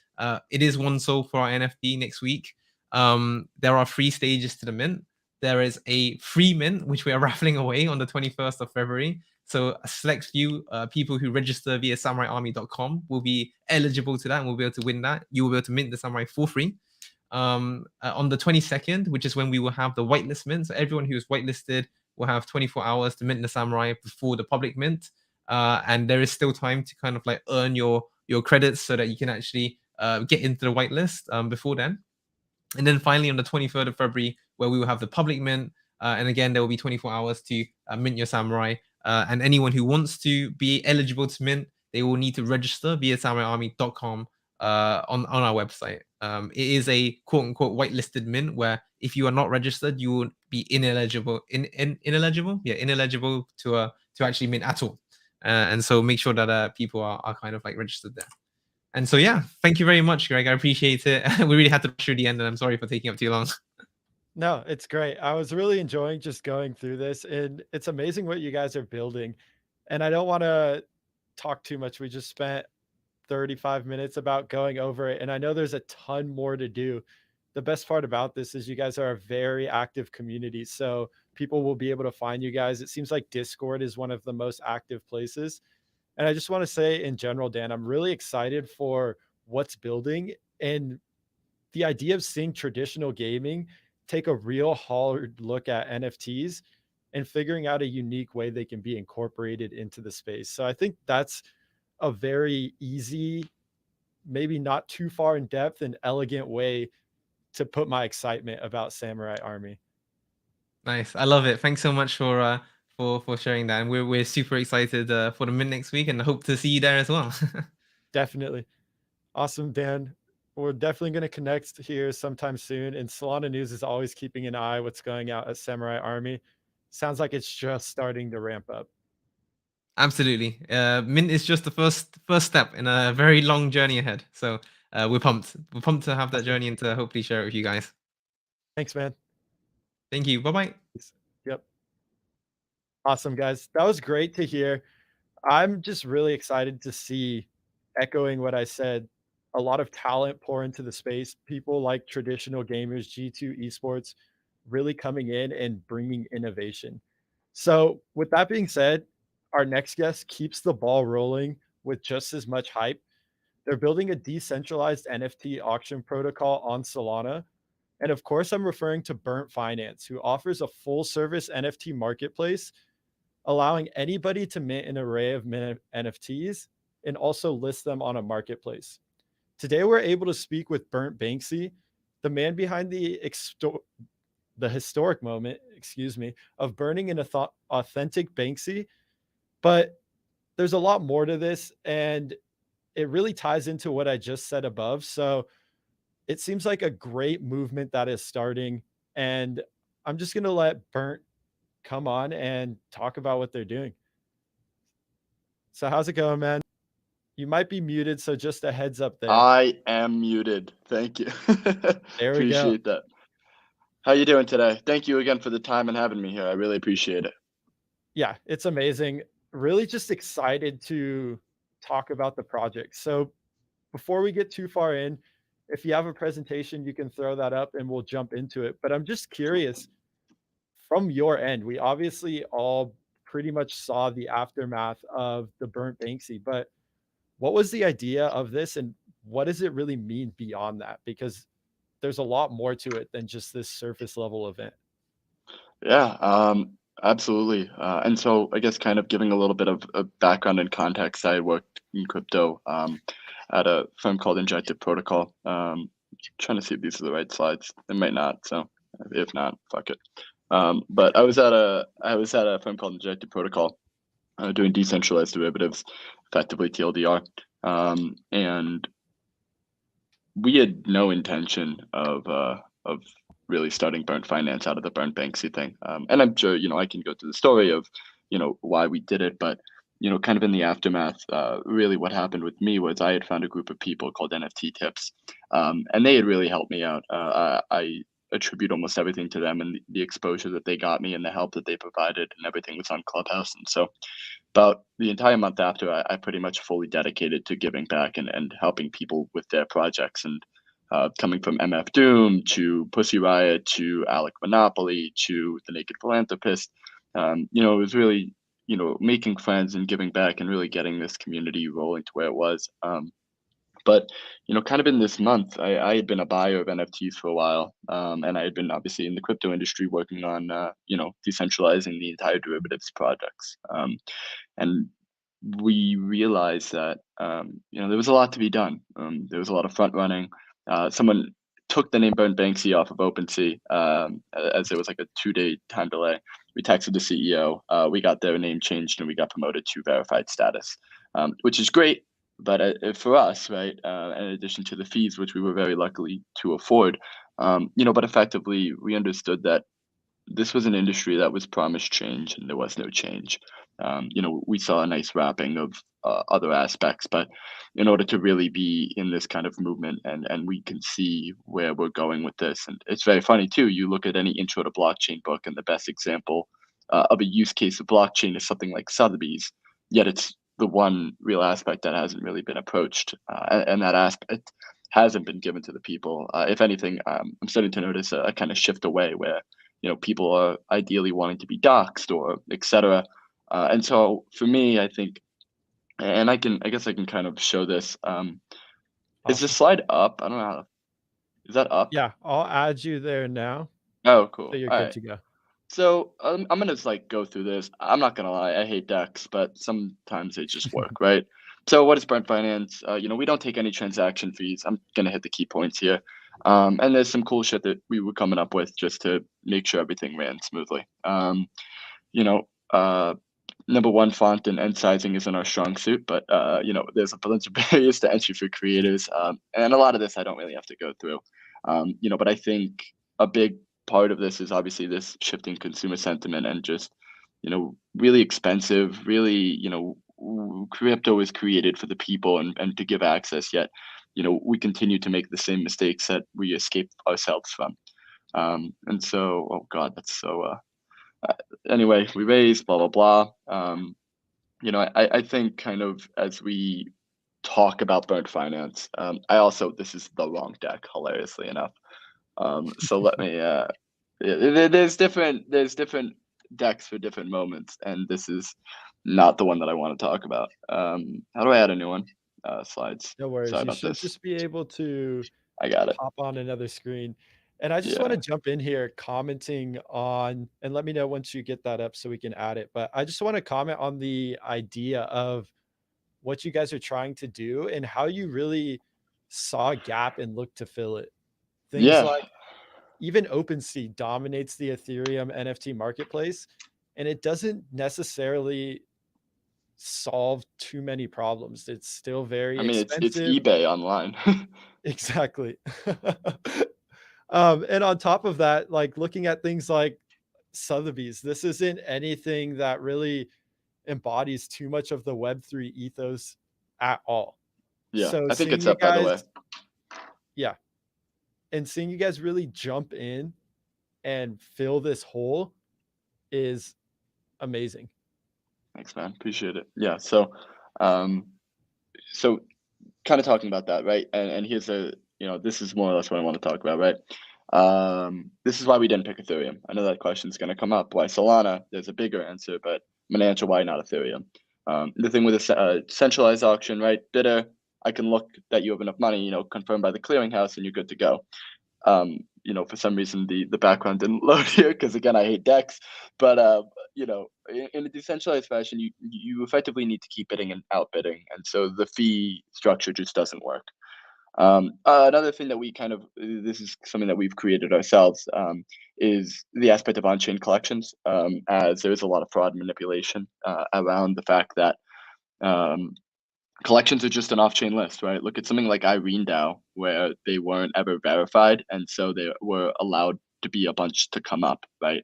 it is one soul for our NFT next week. There are 3 stages to the mint. there is a free mint, which we are raffling away on the 21st of February. So a select few people who register via samuraiarmy.com will be eligible to that and will be able to win that. You will be able to mint the Samurai for free. On the 22nd, which is when we will have the whitelist mint. So everyone who is whitelisted will have 24 hours to mint the Samurai before the public mint. And there is still time to kind of like earn your credits so that you can actually get into the whitelist before then. And then finally on the 23rd of February, where we will have the public mint. And again, there will be 24 hours to mint your Samurai. And anyone who wants to be eligible to mint, they will need to register via samuraiarmy.com on our website. It is a quote unquote whitelisted mint where if you are not registered, you will be ineligible to actually mint at all. And so make sure that people are kind of like registered there. And so, yeah, thank you very much, Greg. I appreciate it. We really had to rush through the end, and I'm sorry for taking up too long. No, it's great. I was really enjoying just going through this, and it's amazing what you guys are building. And I don't want to talk too much. We just spent 35 minutes about going over it, and I know there's a ton more to do. The best part about this is you guys are a very active community, so people will be able to find you guys. It seems like Discord is one of the most active places. And I just want to say in general, Dan, I'm really excited for what's building and the idea of seeing traditional gaming take a real hard look at NFTs and figuring out a unique way they can be incorporated into the space. So I think that's a very easy, maybe not too far in depth and elegant way to put my excitement about Samurai Army. Nice. I love it. Thanks so much for sharing that. And we're super excited for the mint next week and hope to see you there as well. Definitely. Awesome, Dan. We're definitely going to connect here sometime soon. And Solana News is always keeping an eye what's going out at Samurai Army. Sounds like it's just starting to ramp up. Absolutely. Mint is just the first step in a very long journey ahead. So we're pumped. We're pumped to have that Awesome. journey and to hopefully share it with you guys. Thanks, man. Thank you. Bye bye. Yep. Awesome, guys. That was great to hear. I'm just really excited to see, echoing what I said, a lot of talent pour into the space. People like traditional gamers, G2 esports, really coming in and bringing innovation. So, with that being said, our next guest keeps the ball rolling with just as much hype. They're building a decentralized NFT auction protocol on Solana. And of course, I'm referring to Burnt Finance, who offers a full service NFT marketplace allowing anybody to mint an array of NFTs and also list them on a marketplace. Today, we're able to speak with Burnt Banksy, the man behind the historic moment, of burning an authentic Banksy. But there's a lot more to this, and it really ties into what I just said above. So it seems like a great movement that is starting, and I'm just going to let Burnt come on and talk about what they're doing. So how's it going, man? You might be muted, so just a heads up there. I am muted. Thank you. There we go. Appreciate that. How you doing today? Thank you again for the time and having me here. I really appreciate it. Yeah, it's amazing. Really just excited to talk about the project. So before we get too far in, if you have a presentation, you can throw that up and we'll jump into it. But I'm just curious from your end, we obviously all pretty much saw the aftermath of the burnt Banksy, but what was the idea of this and what does it really mean beyond that? Because there's a lot more to it than just this surface level event. Yeah, absolutely. And so I guess kind of giving a little bit of a background and context, I worked in crypto at a firm called Injective Protocol. Trying to see if these are the right slides. It might not, so if not, fuck it. But I was at a firm called Injective Protocol doing decentralized derivatives, effectively TLDR. And we had no intention of really starting burnt finance out of the burnt Banksy thing. And I'm sure, I can go through the story of, why we did it, but, kind of in the aftermath, really what happened with me was I had found a group of people called NFT Tips, and they had really helped me out. I attribute almost everything to them and the exposure that they got me and the help that they provided, and everything was on Clubhouse. And so about the entire month after, I pretty much fully dedicated to giving back and helping people with their projects. And coming from MF Doom to Pussy Riot to Alec Monopoly to the Naked Philanthropist. It was really, making friends and giving back and really getting this community rolling to where it was. But kind of in this month, I had been a buyer of NFTs for a while, and I had been obviously in the crypto industry working on decentralizing the entire derivatives projects. And we realized that there was a lot to be done. There was a lot of front running. Someone took the name Burnt Banksy off of OpenSea, as there was like a 2-day time delay. We texted the CEO. We got their name changed and we got promoted to verified status, which is great. But for us, right, in addition to the fees, which we were very lucky to afford, but effectively we understood that this was an industry that was promised change and there was no change. We saw a nice wrapping of other aspects, but in order to really be in this kind of movement and we can see where we're going with this, and it's very funny too, you look at any intro to blockchain book and the best example of a use case of blockchain is something like Sotheby's, yet it's the one real aspect that hasn't really been approached, and that aspect hasn't been given to the people. If anything, I'm starting to notice a kind of shift away where people are ideally wanting to be doxxed or etc. And so for me, I think, and I guess I can kind of show this. Is the Awesome. slide up? I don't know how. Is that up? Yeah, I'll add you there now, Oh, so cool. you're All good right. to go. So I'm gonna just like go through this. I'm not gonna lie, I hate decks, but sometimes they just work, right? So what is Brent Finance? We don't take any transaction fees. I'm gonna hit the key points here. And there's some cool shit that we were coming up with just to make sure everything ran smoothly. You know, uh, Number one, font and sizing isn't our strong suit, but there's a bunch of barriers to entry for creators, and a lot of this I don't really have to go through. But I think a big part of this is obviously this shifting consumer sentiment and just really expensive, really crypto is created for the people and to give access, yet we continue to make the same mistakes that we escape ourselves from. And so, oh God, that's so. Anyway, we raised blah blah blah. I think kind of as we talk about burnt finance, I also this is the wrong deck, hilariously enough. So let me. There's different decks for different moments, and this is not the one that I want to talk about. How do I add a new one? Slides. No worries. Sorry You about should this. just be able to I got it. hop on another screen. And I just want Yeah. to jump in here commenting on, and let me know once you get that up so we can add it. But I just want to comment on the idea of what you guys are trying to do and how you really saw a gap and look to fill it. Things Yeah. like even OpenSea dominates the Ethereum NFT marketplace, and it doesn't necessarily solve too many problems. It's still very I mean, it's expensive. eBay online. Exactly. And on top of that, like looking at things like Sotheby's, this isn't anything that really embodies too much of the Web3 ethos at all. Yeah, So I think seeing it's you up by the guys, way. yeah, and seeing you guys really jump in and fill this hole is amazing. Thanks, man. Appreciate it. Yeah. Um, so kind of talking about that, right? And here's this is more or less what I want to talk about, right? This is why we didn't pick Ethereum. I know that question's going to come up. Why Solana? There's a bigger answer, but I'm going to answer why not Ethereum. The thing with a centralized auction, right? Bidder, I can look that you have enough money, confirmed by the clearinghouse, and you're good to go. For some reason the background didn't load here because again I hate decks, but in a decentralized fashion, you effectively need to keep bidding and outbidding, and so the fee structure just doesn't work. Another thing that we kind of this is something that we've created ourselves, is the aspect of on-chain collections, as there is a lot of fraud manipulation around the fact that um, collections are just an off-chain list, right? Look at something like Irene DAO, where they weren't ever verified, and so they were allowed to be a bunch to come up, right?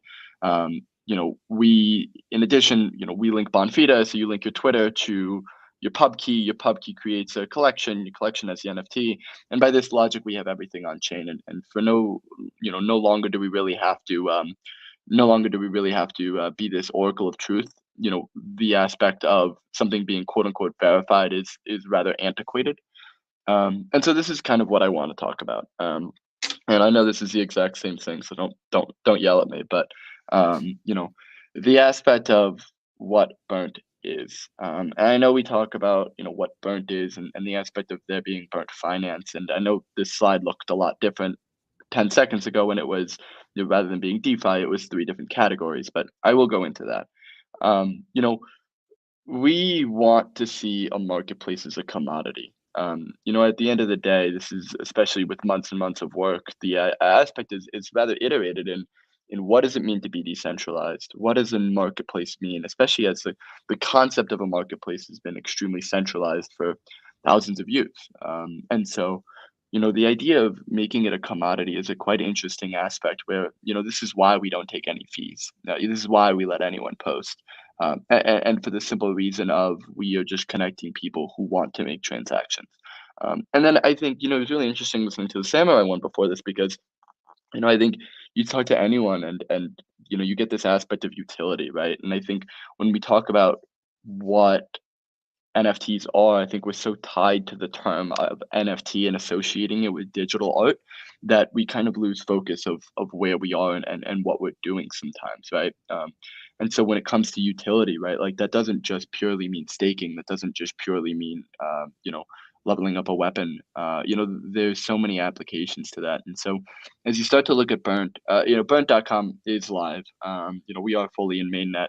We, in addition, we link Bonfida, so you link your Twitter to your pub key. Your pub key creates a collection. Your collection has the NFT, and by this logic, we have everything on chain. And for no longer do we really have to, be this oracle of truth. The aspect of something being quote unquote verified is rather antiquated. And so this is kind of what I want to talk about. And I know this is the exact same thing, so don't yell at me. But you know, the aspect of what burnt is, and I know we talk about what burnt is, and the aspect of there being burnt finance. And I know this slide looked a lot different 10 seconds ago when it was rather than being DeFi, it was 3 different categories. But I will go into that. You know, we want to see a marketplace as a commodity. At the end of the day, this is especially with months and months of work. The aspect is rather iterated in what does it mean to be decentralized? What does a marketplace mean? Especially as the concept of a marketplace has been extremely centralized for thousands of years. And so, the idea of making it a commodity is a quite interesting aspect where, this is why we don't take any fees. This is why we let anyone post. And for the simple reason of we are just connecting people who want to make transactions. And then I think, it was really interesting listening to the Samurai one before this because, I think you talk to anyone and you get this aspect of utility, right? And I think when we talk about what NFTs are, I think we're so tied to the term of NFT and associating it with digital art that we kind of lose focus of where we are and what we're doing sometimes, right? And so when it comes to utility, right, like that doesn't just purely mean staking. That doesn't just purely mean, leveling up a weapon. There's so many applications to that. And so as you start to look at Burnt, Burnt.com is live. We are fully in mainnet.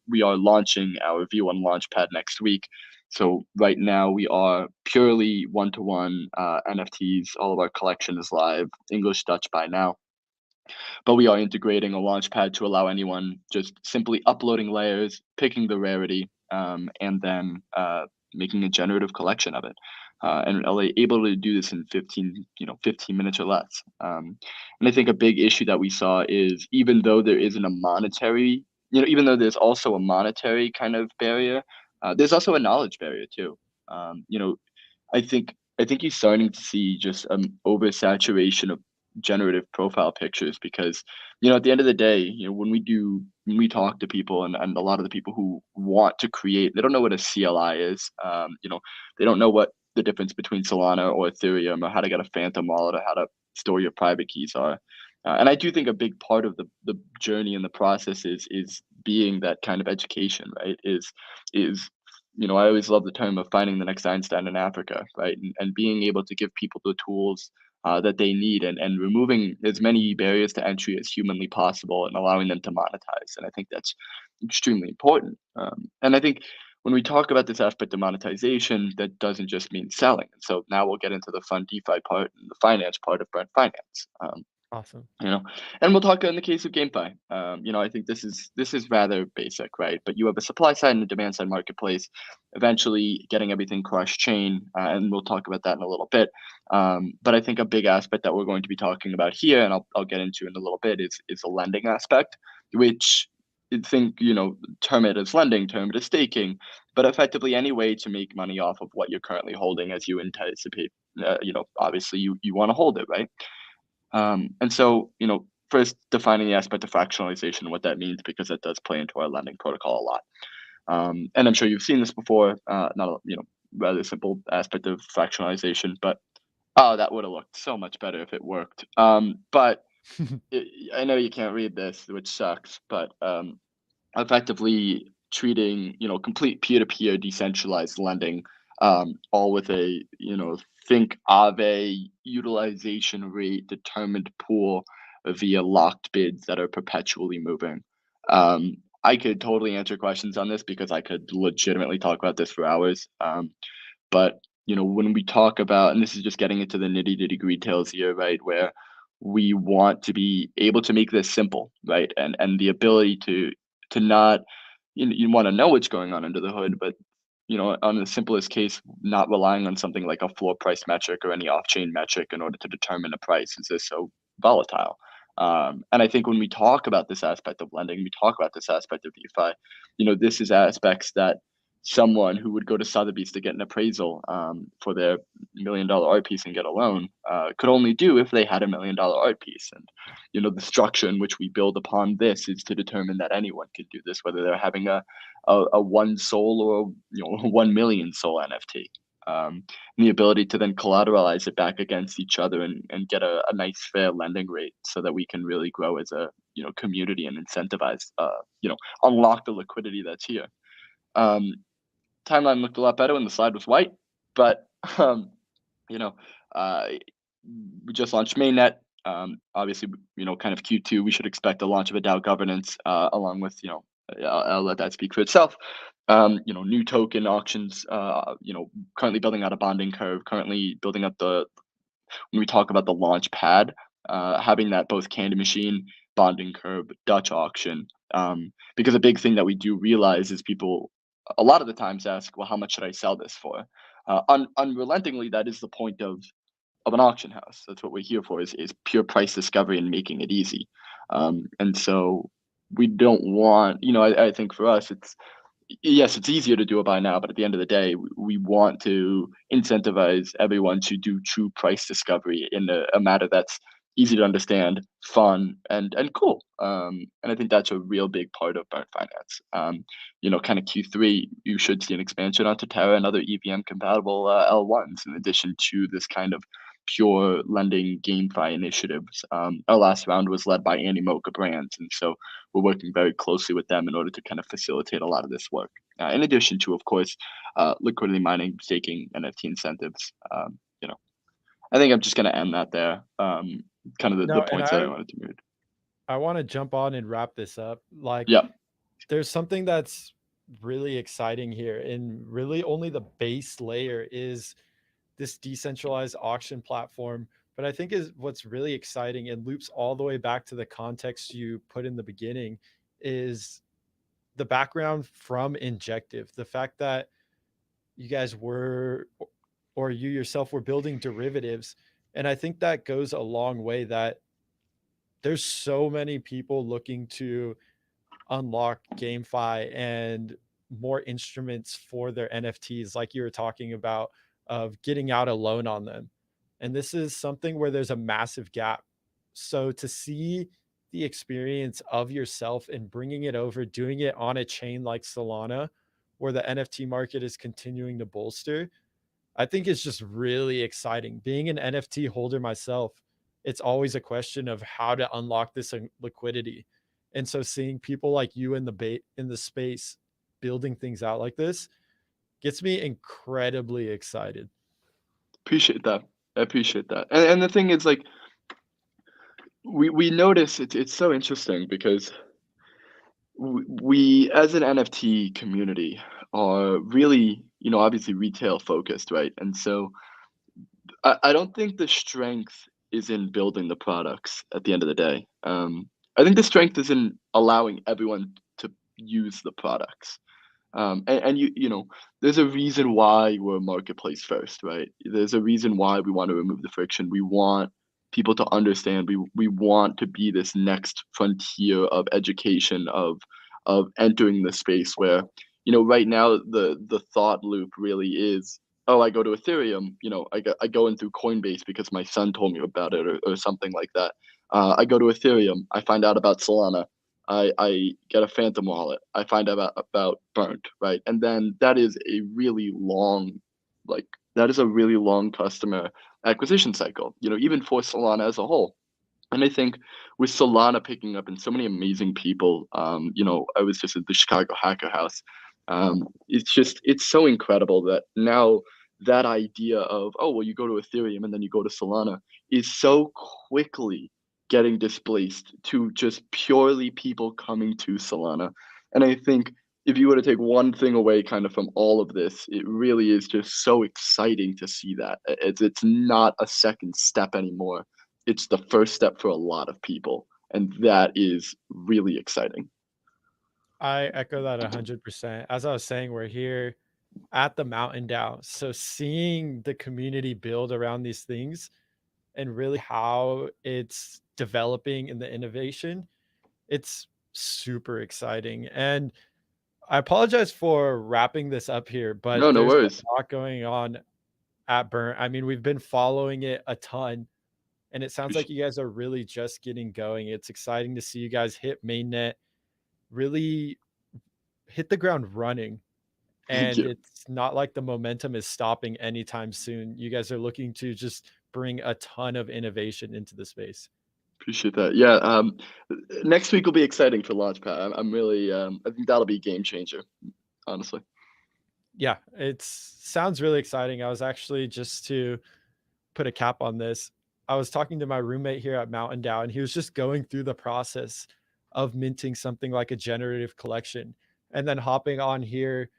We are launching our V1 Launchpad next week. So right now we are purely one-to-one NFTs. All of our collection is live, English, Dutch by now. But we are integrating a launchpad to allow anyone just simply uploading layers, picking the rarity, and then making a generative collection of it. And are able to do this in 15 minutes or less. And I think a big issue that we saw is even though there isn't a monetary, even though there's also a monetary kind of barrier, there's also a knowledge barrier too. Um, you know, I think you're starting to see just oversaturation of generative profile pictures because at the end of the day, when we talk to people and a lot of the people who want to create, they don't know what a CLI is. They don't know what the difference between Solana or Ethereum or how to get a phantom wallet or how to store your private keys are. And I do think a big part of the journey and the process is being that kind of education, right? Is I always love the term of finding the next Einstein in Africa, right? And being able to give people the tools that they need and removing as many barriers to entry as humanly possible and allowing them to monetize. And I think that's extremely important. And I think when we talk about this aspect of monetization, that doesn't just mean selling. And so now we'll get into the fun DeFi part and the finance part of Brent Finance. Awesome. And we'll talk in the case of GameFi. I think this is rather basic, right? But you have a supply side and a demand side marketplace, eventually getting everything cross chain, and we'll talk about that in a little bit. But I think a big aspect that we're going to be talking about here, and I'll get into in a little bit, is a lending aspect, which I think term it as lending, term it as staking, but effectively any way to make money off of what you're currently holding as you anticipate. Obviously you want to hold it, right? And so, first defining the aspect of fractionalization and what that means, because that does play into our lending protocol a lot. And I'm sure you've seen this before, not a, rather simple aspect of fractionalization, but oh, that would have looked so much better if it worked. But I know you can't read this, which sucks, but effectively treating complete peer-to-peer decentralized lending, all with a think of a utilization rate determined pool via locked bids that are perpetually moving. I could totally answer questions on this because I could legitimately talk about this for hours. But when we talk about, and this is just getting into the nitty-gritty details here, right, where we want to be able to make this simple, right, and the ability to not, you want to know what's going on under the hood, but on the simplest case, not relying on something like a floor price metric or any off-chain metric in order to determine a price is just so volatile. And I think when we talk about this aspect of lending, we talk about this aspect of DeFi, this is aspects that someone who would go to Sotheby's to get an appraisal for their $1 million art piece and get a loan could only do if they had a $1 million art piece. And the structure in which we build upon this is to determine that anyone can do this, whether they're having a 1 SOL or 1 million SOL NFT. and the ability to then collateralize it back against each other and get a nice fair lending rate so that we can really grow as a community and incentivize unlock the liquidity that's here. Um, Timeline looked a lot better when the slide was white, but you know, uh, we just launched mainnet. Obviously, kind of Q2, we should expect the launch of a DAO governance, along with, I'll let that speak for itself. New token auctions, currently building out a bonding curve, currently building up when we talk about the launch pad, having that both candy machine, bonding curve, Dutch auction. Because a big thing that we do realize is people a lot of the times ask, well, how much should I sell this for? Unrelentingly, that is the point of an auction house. That's what we're here for, is pure price discovery and making it easy. And so we don't want, I think for us, yes, it's easier to do a buy now, but at the end of the day, we want to incentivize everyone to do true price discovery in a matter that's easy to understand, fun, and cool. And I think that's a real big part of burn finance. Kind of Q3, you should see an expansion onto Terra and other EVM compatible L1s, in addition to this kind of pure lending GameFi initiatives. Our last round was led by Andy Mocha Brands, and so we're working very closely with them in order to kind of facilitate a lot of this work. In addition to, of course, liquidity mining, staking, NFT incentives. I think I'm just going to end that there. Kind of the No, and points that I wanted to make. I want to jump on and wrap this up. Like, Yeah, there's something that's really exciting here, and really only the base layer is this decentralized auction platform. But I think is what's really exciting and loops all the way back to the context you put in the beginning is the background from Injective. The fact that you guys were, or you yourself were building derivatives. And I think that goes a long way, that there's so many people looking to unlock GameFi and more instruments for their NFTs, like you were talking about, of getting out a loan on them. And this is something where there's a massive gap. So to see the experience of yourself and bringing it over, doing it on a chain like Solana, where the NFT market is continuing to bolster, I think it's just really exciting. Being an NFT holder myself, it's always a question of how to unlock this liquidity. And so seeing people like you in the space building things out like this gets me incredibly excited. appreciate that. I appreciate that. And the thing is, like, we notice it's so interesting because we as an NFT community are really, obviously retail focused, right? And so I don't think the strength is in building the products at the end of the day. I think the strength is in allowing everyone to use the products. And there's a reason why we're marketplace first, right? There's a reason why we want to remove the friction. We want people to understand. We want to be this next frontier of education, of entering the space where, right now the thought loop really is, oh, I go to Ethereum, I go in through Coinbase because my son told me about it, or something like that. I go to Ethereum, I find out about Solana, I get a Phantom wallet, I find out about Burnt, right? And then that is a really long, customer acquisition cycle, even for Solana as a whole. And I think with Solana picking up and so many amazing people, I was just at the Chicago Hacker House. It's so incredible that now that idea of, oh, well, you go to Ethereum and then you go to Solana is so quickly getting displaced to just purely people coming to Solana. And I think if you were to take one thing away kind of from all of this, it really is just so exciting to see that. It's not a second step anymore. It's the first step for a lot of people. And that is really exciting. I echo that 100%. As I was saying, we're here at the Mountain DAO. So seeing the community build around these things and really how it's developing in the innovation, it's super exciting. And I apologize for wrapping this up here, No, but no there's worries. a lot going on at Burnt. I mean, we've been following it a ton, and it sounds like Appreciate- you guys are really just getting going. It's exciting to see you guys hit mainnet, really hit the ground running. Thank and you. it's not like the momentum is stopping anytime soon. You guys are looking to just bring a ton of innovation into the space. Appreciate that. Yeah. Next week will be exciting for Launchpad. I'm really. I think that'll be a game changer. Honestly. Yeah, it sounds really exciting. I was actually, just to put a cap on this, I was talking to my roommate here at Mountain Dow, and he was just going through the process of minting something like a generative collection, and then hopping on here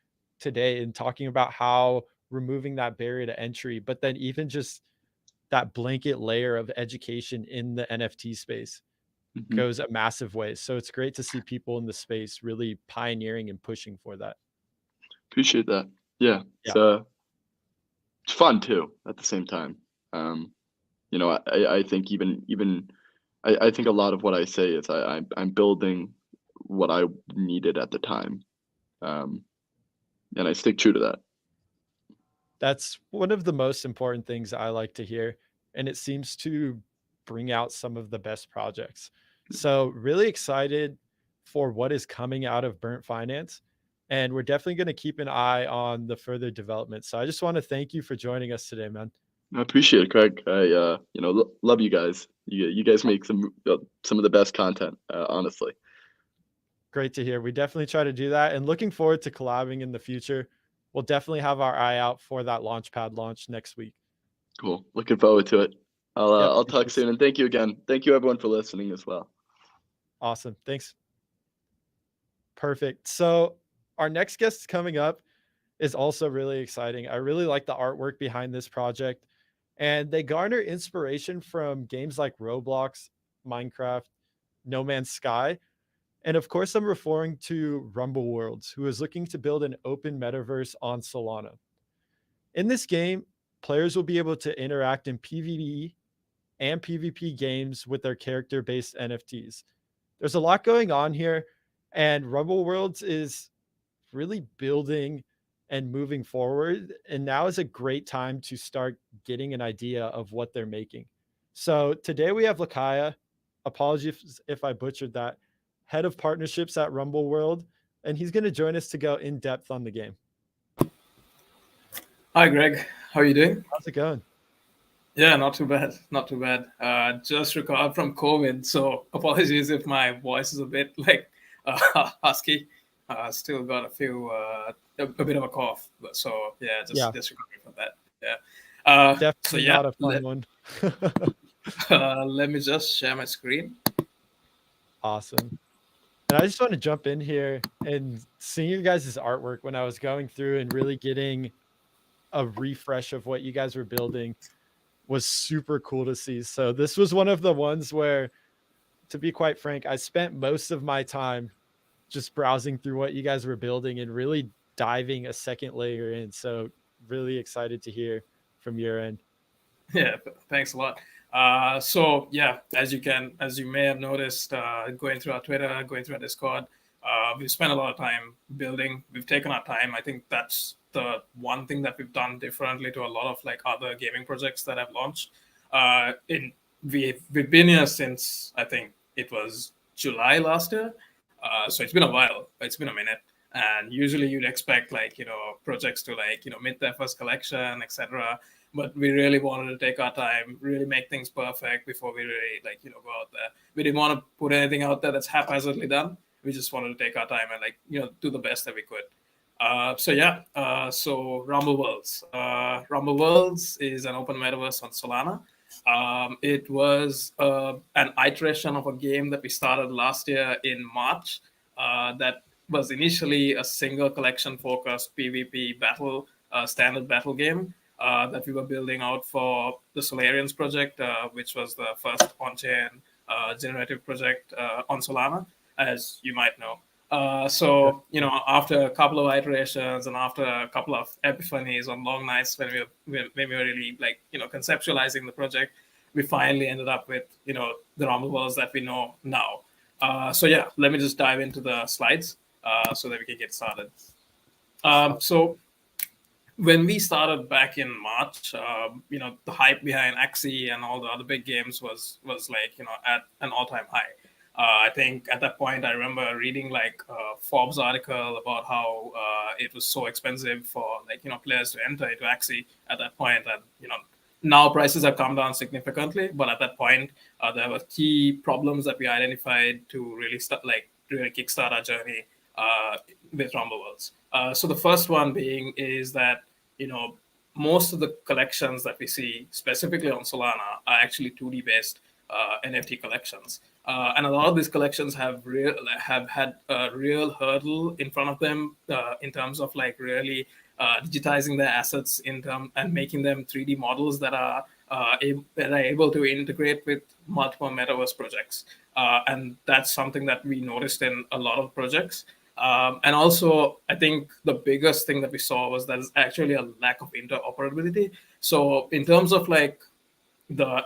today and talking about how removing that barrier to entry, but then even just that blanket layer of education in the NFT space Mhm. goes a massive way. So it's great to see people in the space really pioneering and pushing for that. Appreciate that. Yeah. Yeah. It's fun too at the same time. Um, I think I think a lot of what I say is I'm building what I needed at the time, um, and I stick true to that. That's one of the most important things I like to hear, and it seems to bring out some of the best projects. So, really excited for what is coming out of Burnt Finance, and we're definitely going to keep an eye on the further development. So, I just want to thank you for joining us today, man. I appreciate it, Craig. I love you guys. You guys make some of the best content, honestly. Great to hear. We definitely try to do that, and looking forward to collabing in the future. We'll definitely have our eye out for that Launchpad launch next week. Cool. Looking forward to it. Yep. I'll talk soon, and thank you again. Thank you everyone for listening as well. Awesome. Thanks. Perfect. So, our next guest coming up is also really exciting. I really like the artwork behind this project, and they garner inspiration from games like Roblox, Minecraft, No Man's Sky, and of course, I'm referring to Rumble Worlds, who is looking to build an open metaverse on Solana. In this game, players will be able to interact in PvE and PvP games with their character based NFTs. There's a lot going on here, and Rumble Worlds is really building and moving forward. And now is a great time to start getting an idea of what they're making. So today we have Lakaya. Apologies if I butchered that. Head of partnerships at Rumble World, and he's going to join us to go in depth on the game. Hi, Greg. How are you doing? How's it going? Yeah, not too bad. Not too bad. Just recovered from COVID, so apologies if my voice is a bit like husky. Still got a bit of a cough. So yeah, just recovering from that. Yeah. Definitely not a fun one. Let me just share my screen. Awesome. And I just want to jump in here, and seeing your guys' artwork when I was going through and really getting a refresh of what you guys were building was super cool to see. So this was one of the ones where, to be quite frank, I spent most of my time just browsing through what you guys were building and really diving a second layer in. So really excited to hear from your end. Yeah, thanks a lot. So yeah, as you may have noticed, going through our Twitter, going through our Discord, we've spent a lot of time building. We've taken our time. I think that's the one thing that we've done differently to a lot of like other gaming projects that have launched. We've been here since, I think it was July last year. So it's been a while. It's been a minute. And usually you'd expect projects to mint their first collection, etc. But we really wanted to take our time, really make things perfect before we really go out there. We didn't want to put anything out there that's haphazardly done. We just wanted to take our time and do the best that we could. So Rumble Worlds. Rumble Worlds is an open metaverse on Solana. It was an iteration of a game that we started last year in March that was initially a single collection focused PvP battle, standard battle game that we were building out for the Solarians project, which was the first on-chain generative project on Solana, as you might know. After a couple of iterations and after a couple of epiphanies on long nights when we were really conceptualizing the project, we finally ended up with the Rumble Worlds that we know now. Let me just dive into the slides so that we can get started. So when we started back in March, the hype behind Axie and all the other big games was at an all-time high. I think at that point, I remember reading like a Forbes article about how it was so expensive for players to enter into Axie at that point, and now prices have come down significantly. But at that point, there were key problems that we identified to really kickstart our journey with Rumble Worlds. So the first one being is that most of the collections that we see specifically on Solana are actually 2D based NFT collections. And a lot of these collections have had a real hurdle in front of them in terms of really digitizing their assets and making them 3D models that are able to integrate with multiple metaverse projects. And that's something that we noticed in a lot of projects. And also, I think the biggest thing that we saw was there's actually a lack of interoperability. So in terms of the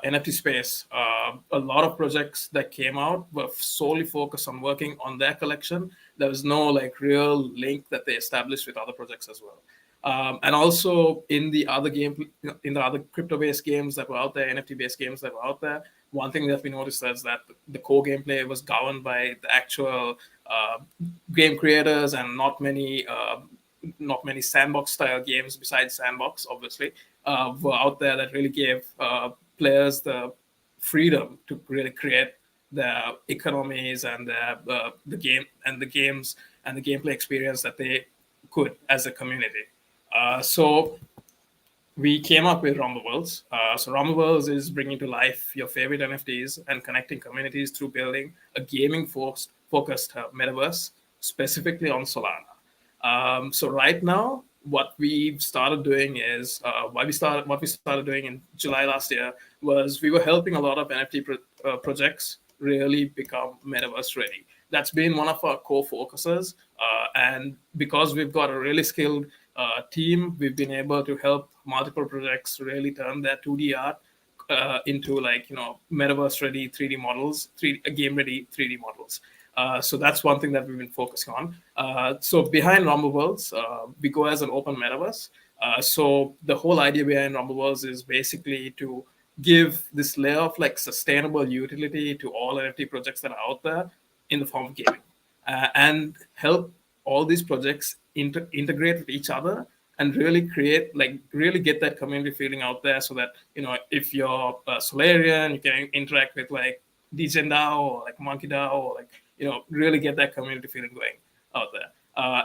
NFT space, a lot of projects that came out were solely focused on working on their collection. There was no real link that they established with other projects as well. And also in the other crypto-based games that were out there, NFT-based games that were out there, one thing that we noticed is that the core gameplay was governed by the actual game creators, and not many sandbox style games besides Sandbox, obviously, were out there that really gave players the freedom to really create their economies and the games and the gameplay experience that they could as a community. So we came up with Rumble Worlds. So Rumble Worlds is bringing to life your favorite NFTs and connecting communities through building a gaming-focused metaverse, specifically on Solana. So right now, what we've started doing is what we started doing in July last year was we were helping a lot of NFT projects really become metaverse ready. That's been one of our core focuses, and because we've got a really skilled team, we've been able to help multiple projects really turn their 2D art into metaverse ready 3D models, game ready 3D models. So that's one thing that we've been focusing on. So behind Rumble Worlds, we go as an open metaverse. So the whole idea behind Rumble Worlds is basically to give this layer of sustainable utility to all NFT projects that are out there in the form of gaming, and help all these projects integrate with each other and really really get that community feeling out there, so that if you're a Solarian, you can interact with DJDAO or Monkey DAO, or really get that community feeling going out there.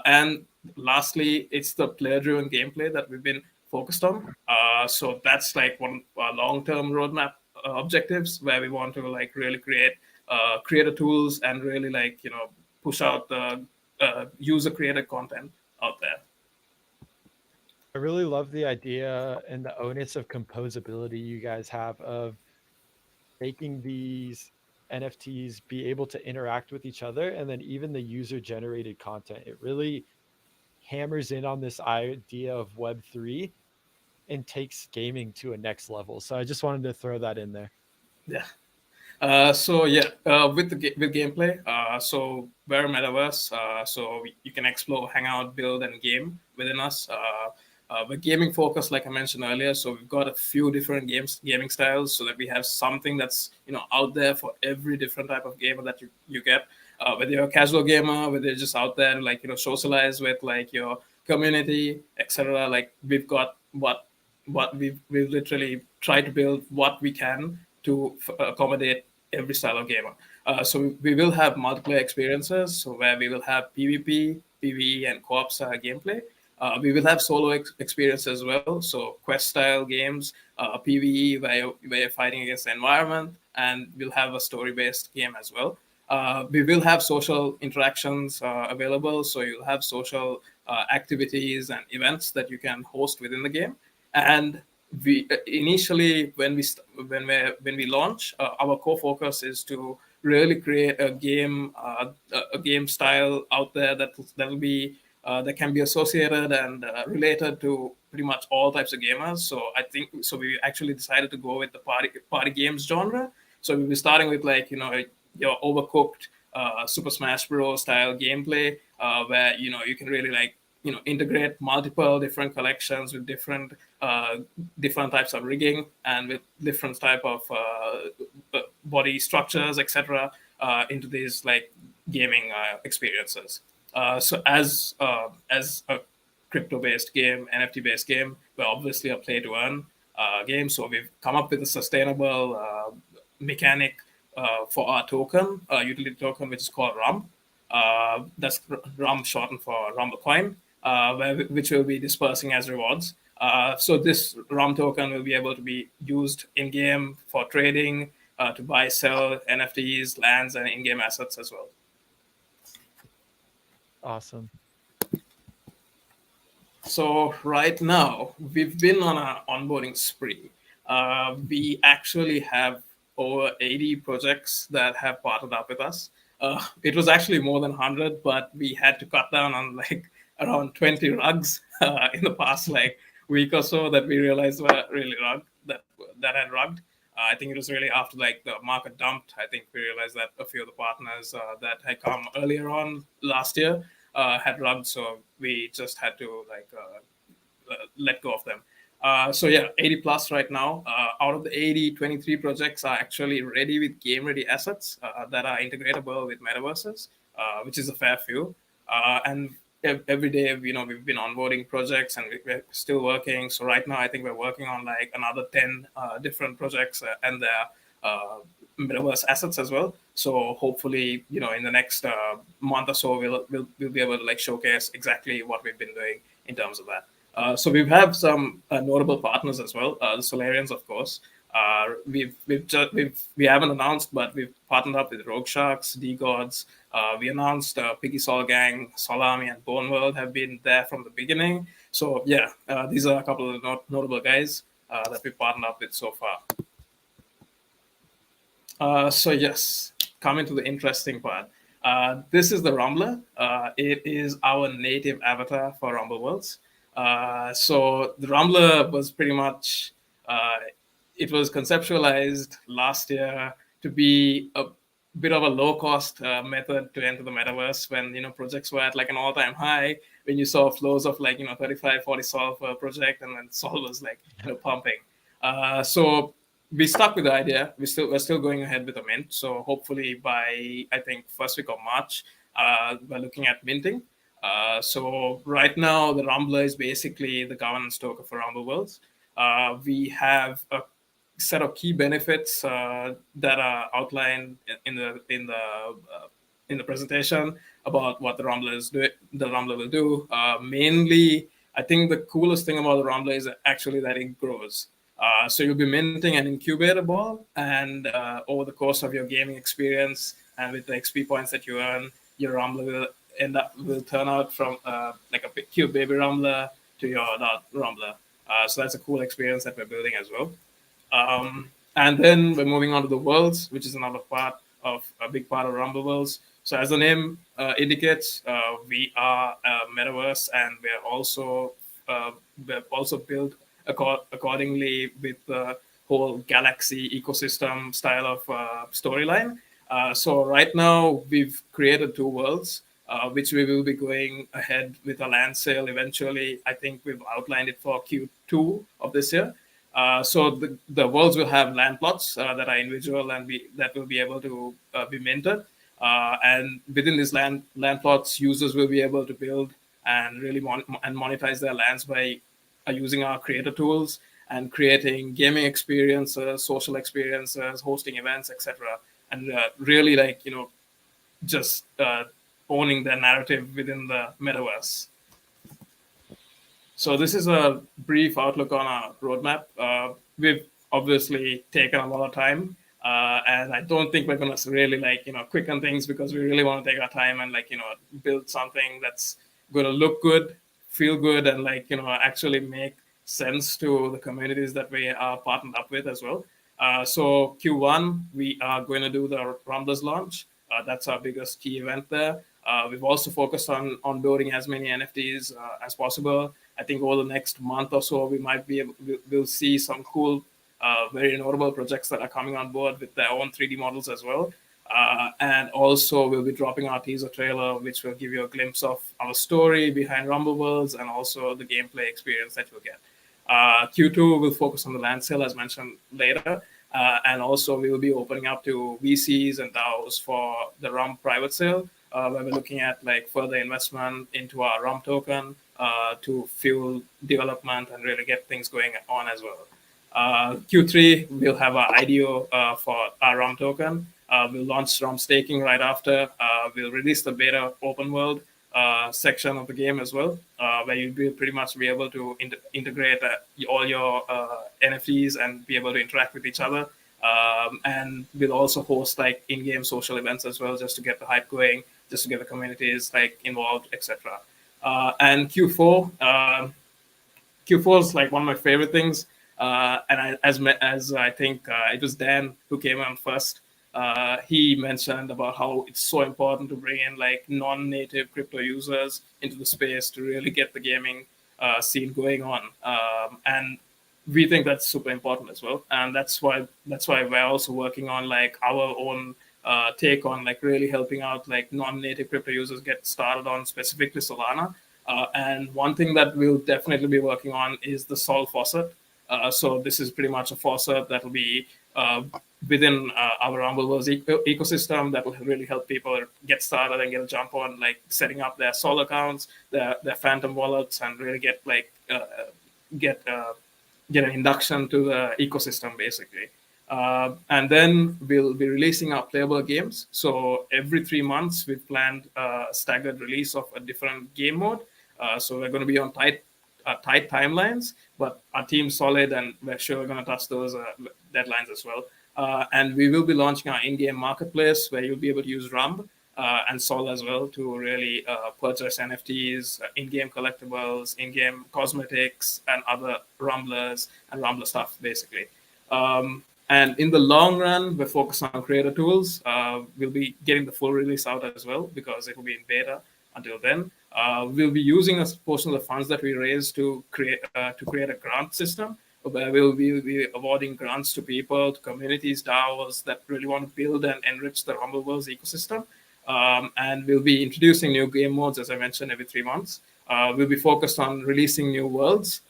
And lastly, it's the player-driven gameplay that we've been focused on. So that's one of our long-term roadmap objectives, where we want to really create creator tools and really push out the user-created content out there. I really love the idea and the onus of composability you guys have of making these NFTs be able to interact with each other, and then even the user-generated content. It really hammers in on this idea of Web3 and takes gaming to a next level. So I just wanted to throw that in there. Yeah. With gameplay, so we're a metaverse, so you can explore, hang out, build, and game within us. We're gaming focused, like I mentioned earlier, so we've got a few different gaming styles, so that we have something that's out there for every different type of gamer that you get. Whether you're a casual gamer, whether you're just out there socialize with your community, etc. We've got what we've literally tried to build what we can to accommodate every style of gamer. So we will have multiplayer experiences, so where we will have PvP, PvE, and co-op style gameplay. We will have solo experience as well, so quest style games, PvE where you're fighting against the environment, and we'll have a story-based game as well. We will have social interactions available, so you'll have social activities and events that you can host within the game. And we initially, when we launch, our core focus is to really create a game style out there that can be associated and related to pretty much all types of gamers. So we actually decided to go with the party games genre. So we'll be starting with your Overcooked, Super Smash Bros. Style gameplay, where you can really integrate multiple different collections with different types of rigging and with different type of body structures, etc. into these like gaming experiences. So as a crypto-based game, NFT-based game, we're obviously a play-to-earn game. So we've come up with a sustainable mechanic for our token, utility token, which is called RUM. That's RUM shortened for Rumble Coin, which we'll be dispersing as rewards. So this RUM token will be able to be used in-game for trading, to buy, sell NFTs, lands, and in-game assets as well. Awesome. So right now, we've been on an onboarding spree. We actually have over 80 projects that have partnered up with us. It was actually more than 100, but we had to cut down on like around 20 rugs in the past like week or so that we realized were really rugged, that had rugged. I think it was really after like the market dumped. I think we realized that a few of the partners that had come earlier on last year had rugged, so we just had to like let go of them. So yeah, 80 plus right now. Out of the 80, 23 projects are actually ready with game-ready assets that are integratable with metaverses, which is a fair few. And every day, we've been onboarding projects and we're still working. So right now, I think we're working on like another 10 different projects and their metaverse assets as well. So hopefully, in the next month or so, we'll be able to like showcase exactly what we've been doing in terms of that. So we have some notable partners as well. The Solarians, of course. We haven't announced, but we've partnered up with Rogue Sharks, D-Gods. We announced Piggy Sol Gang, Solami, and Bone World have been there from the beginning. So yeah, these are a couple of notable guys that we've partnered up with so far. So yes, coming to the interesting part. This is the Rumbler. It is our native avatar for Rumble Worlds. So the Rumbler was pretty much, it was conceptualized last year to be a bit of a low-cost method to enter the metaverse when, projects were at like an all-time high, when you saw flows of like, 35, 40 Sol per project, and then Sol was like, pumping. So we stuck with the idea. We're still going ahead with the mint. So hopefully by, I think, first week of March, we're looking at minting. So right now, the Rumbler is basically the governance token for Rumble Worlds. We have a set of key benefits that are outlined in the presentation about what the Rumbler will do. Mainly, I think the coolest thing about the Rumbler is actually that it grows. So you'll be minting an incubator ball, and over the course of your gaming experience and with the XP points that you earn, your Rumbler will turn out from like a cute baby Rumbler to your adult Rumbler. So that's a cool experience that we're building as well. And then we're moving on to the worlds, which is another big part of Rumble Worlds. So as the name indicates, we are a metaverse, and we've also built accordingly with the whole galaxy ecosystem style of storyline. So right now we've created 2 worlds, which we will be going ahead with a land sale eventually. I think we've outlined it for Q2 of this year. So the worlds will have land plots that are individual and that will be able to be minted. And within these land plots, users will be able to build and really monetize their lands by using our creator tools and creating gaming experiences, social experiences, hosting events, etc. And really just owning the narrative within the metaverse. So this is a brief outlook on our roadmap. We've obviously taken a lot of time, and I don't think we're going to really quicken things, because we really want to take our time and build something that's going to look good, feel good, and actually make sense to the communities that we are partnered up with as well. So Q1, we are going to do the Rumblers launch. That's our biggest key event there. We've also focused on building as many NFTs as possible. I think over the next month or so, we'll see some cool, very notable projects that are coming on board with their own 3D models as well. And also we'll be dropping our teaser trailer, which will give you a glimpse of our story behind Rumble Worlds and also the gameplay experience that you'll get. Q2 will focus on the land sale, as mentioned later. And also we will be opening up to VCs and DAOs for the RUM private sale, where we're looking at like further investment into our RUM token to fuel development and really get things going on as well. Q3, we'll have our IDO for our RUM token. We'll launch RUM staking right after. We'll release the beta open world section of the game as well, where you'll be pretty much be able to integrate all your NFTs and be able to interact with each other. And we'll also host like in-game social events as well, just to get the hype going, just to get the communities like involved, etc. And Q4 is like one of my favorite things. And as I think it was Dan who came on first. He mentioned about how it's so important to bring in like non-native crypto users into the space to really get the gaming scene going on. And we think that's super important as well. And that's why we're also working on like our own take on like really helping out like non-native crypto users get started on specifically Solana. And one thing that we'll definitely be working on is the Sol faucet. So this is pretty much a faucet that will be within our Rumbleverse ecosystem that will really help people get started and get a jump on like setting up their Sol accounts, their Phantom wallets, and really get like get an induction to the ecosystem basically. And then we'll be releasing our playable games. So every 3 months we've planned a staggered release of a different game mode. So we're going to be on tight timelines, but our team's solid and we're sure we're going to touch those deadlines as well. And we will be launching our in-game marketplace where you'll be able to use RUMB and Sol as well to really purchase NFTs, in-game collectibles, in-game cosmetics, and other Rumblers and Rumbler stuff, basically. And in the long run, we're focused on creator tools. We'll be getting the full release out as well because it will be in beta until then. We'll be using a portion of the funds that we raised to create a grant system where we'll be awarding grants to people, to communities, DAOs that really want to build and enrich the Rumbleverse ecosystem. And we'll be introducing new game modes, as I mentioned, every 3 months. We'll be focused on releasing new worlds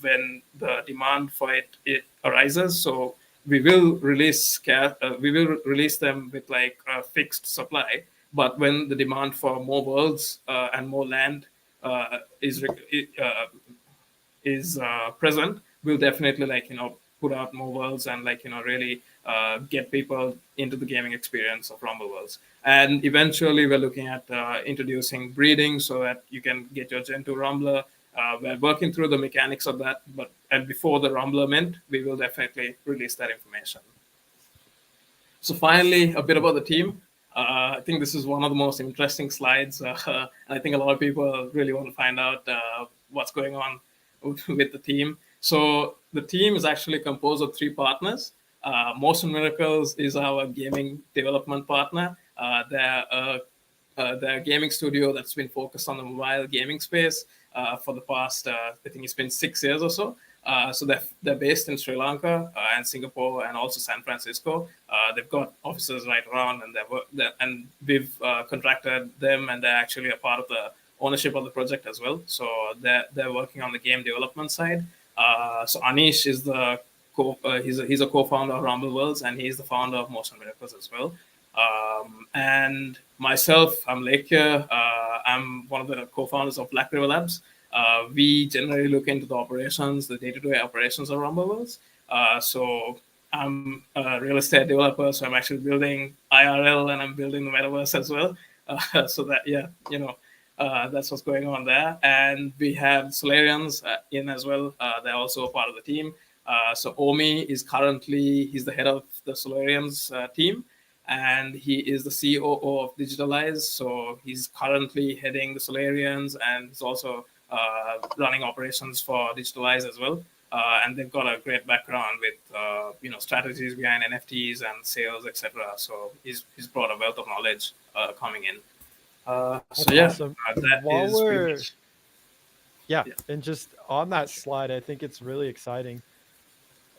when the demand for it arises. So we will release them with like a fixed supply. But when the demand for more worlds and more land is present, we'll definitely put out more worlds and really get people into the gaming experience of Rumbleverse. And eventually, we're looking at introducing breeding so that you can get your Gen 2 Rumbler. We're working through the mechanics of that, and before the Rumbler mint, we will definitely release that information. So finally, a bit about the team. I think this is one of the most interesting slides. And I think a lot of people really want to find out what's going on with the team. So the team is actually composed of 3 partners. Motion Miracles is our gaming development partner. They're a gaming studio that's been focused on the mobile gaming space for the past, I think it's been 6 years or so. So they're based in Sri Lanka and Singapore and also San Francisco. They've got offices right around, and we've contracted them, and they're actually a part of the ownership of the project as well. So they're working on the game development side. So Anish is he's a co-founder of Rumbleverse, and he's the founder of Motion Miracles as well. And myself, I'm Lekya. I'm one of the co-founders of Black River Labs. We generally look into the operations, the day-to-day operations of Rumbleverse. So I'm a real estate developer, so I'm actually building IRL and I'm building the metaverse as well. So that, that's what's going on there. And we have Solarians in as well. They're also a part of the team. So Omi is he's the head of the Solarians team, and he is the COO of Digitalize. So he's currently heading the Solarians, and he's also running operations for Digitalize as well. And they've got a great background with strategies behind NFTs and sales, etc. So he's brought a wealth of knowledge coming in. Awesome. That is pretty much. Yeah, and just on that slide, I think it's really exciting,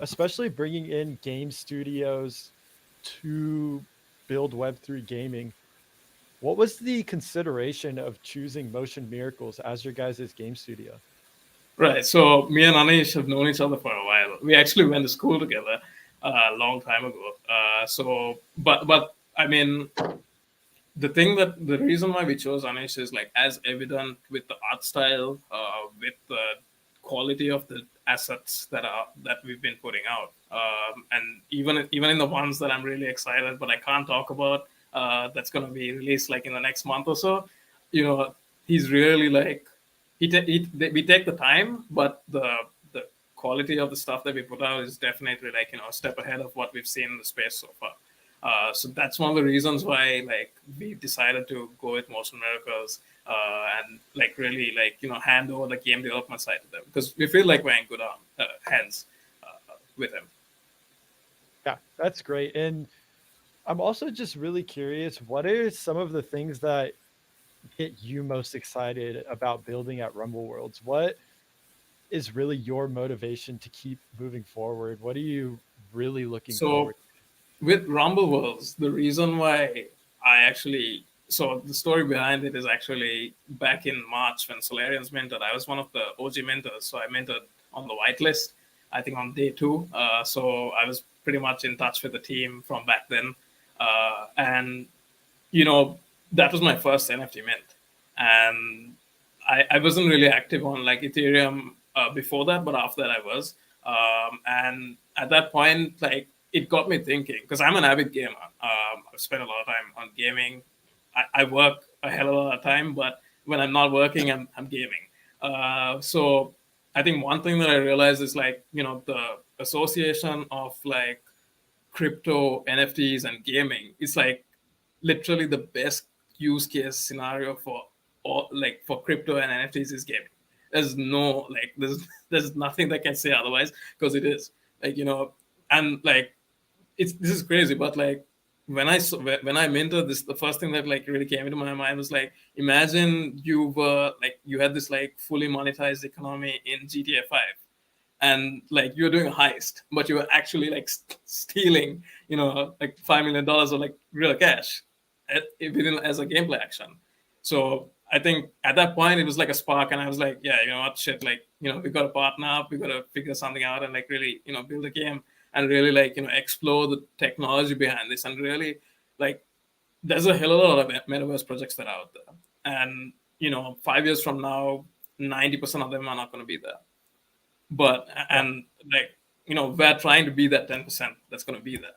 especially bringing in game studios to build Web3 gaming. What was the consideration of choosing Motion Miracles as your guys' game studio? Right. So me and Anish have known each other for a while. We actually went to school together. a long time ago. But I mean, the reason why we chose Anish is like as evident with the art style, with the quality of the assets that we've been putting out, and even in the ones that I'm really excited, but I can't talk about, that's going to be released like in the next month or so. You know, he's really like we take the time, but the quality of the stuff that we put out is definitely like a step ahead of what we've seen in the space so far. So that's one of the reasons why like we decided to go with Motion Miracles, and like really like hand over the game development side to them, because we feel like we're in good hands with him. Yeah, that's great. And I'm also just really curious, what are some of the things that get you most excited about building at Rumble Worlds? What is really your motivation to keep moving forward? What are you really looking So forward with Rumble Worlds, the reason why so the story behind it is actually back in March when Solarians minted. I was one of the OG mentors, so I minted on the whitelist, I think on day 2. So I was pretty much in touch with the team from back then, and that was my first NFT mint, and I wasn't really active on like Ethereum before that, but after that I was. And at that point, like it got me thinking, because I'm an avid gamer. I've spent a lot of time on gaming. I work a hell of a lot of time, but when I'm not working, I'm gaming. So I think one thing that I realized is like, the association of like crypto, NFTs, and gaming is like literally the best use case scenario for crypto and NFTs is gaming. There's no like there's nothing that can say otherwise, because it is like and like this is crazy, but like when I minted this, the first thing that like really came into my mind was like, imagine you had this like fully monetized economy in GTA 5, and like you're doing a heist, but you're actually like stealing like $5 million of like real cash as a gameplay action. So I think at that point it was like a spark, and I was like, yeah, you know what, shit, like we got to partner up, we got to figure something out, and like really build a game, and really like explore the technology behind this, and really like there's a hell of a lot of metaverse projects that are out there, and 5 years from now 90% of them are not going to be there, but and like we're trying to be that 10% that's going to be there.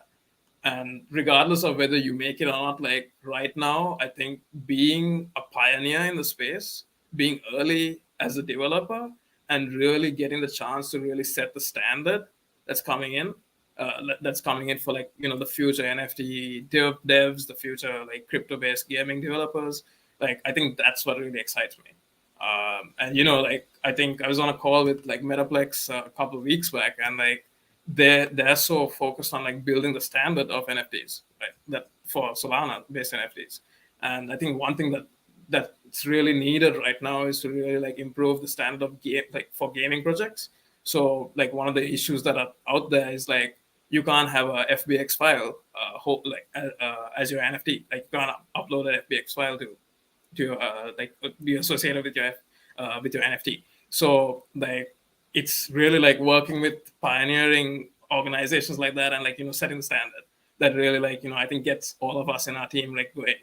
And regardless of whether you make it or not, like right now, I think being a pioneer in the space, being early as a developer, and really getting the chance to really set the standard that's coming in, for like the future NFT devs, the future like crypto-based gaming developers. Like I think that's what really excites me. And like I think I was on a call with like Metaplex a couple of weeks back, and like they're so focused on like building the standard of NFTs, right? That for Solana based NFTs. And I think one thing that's really needed right now is to really like improve the standard of game, like for gaming projects. So like one of the issues that are out there is like you can't have a FBX file as your NFT. Like you can't upload an FBX file to be associated with your NFT. So like it's really like working with pioneering organizations like that, and like setting the standard that really like I think gets all of us in our team like going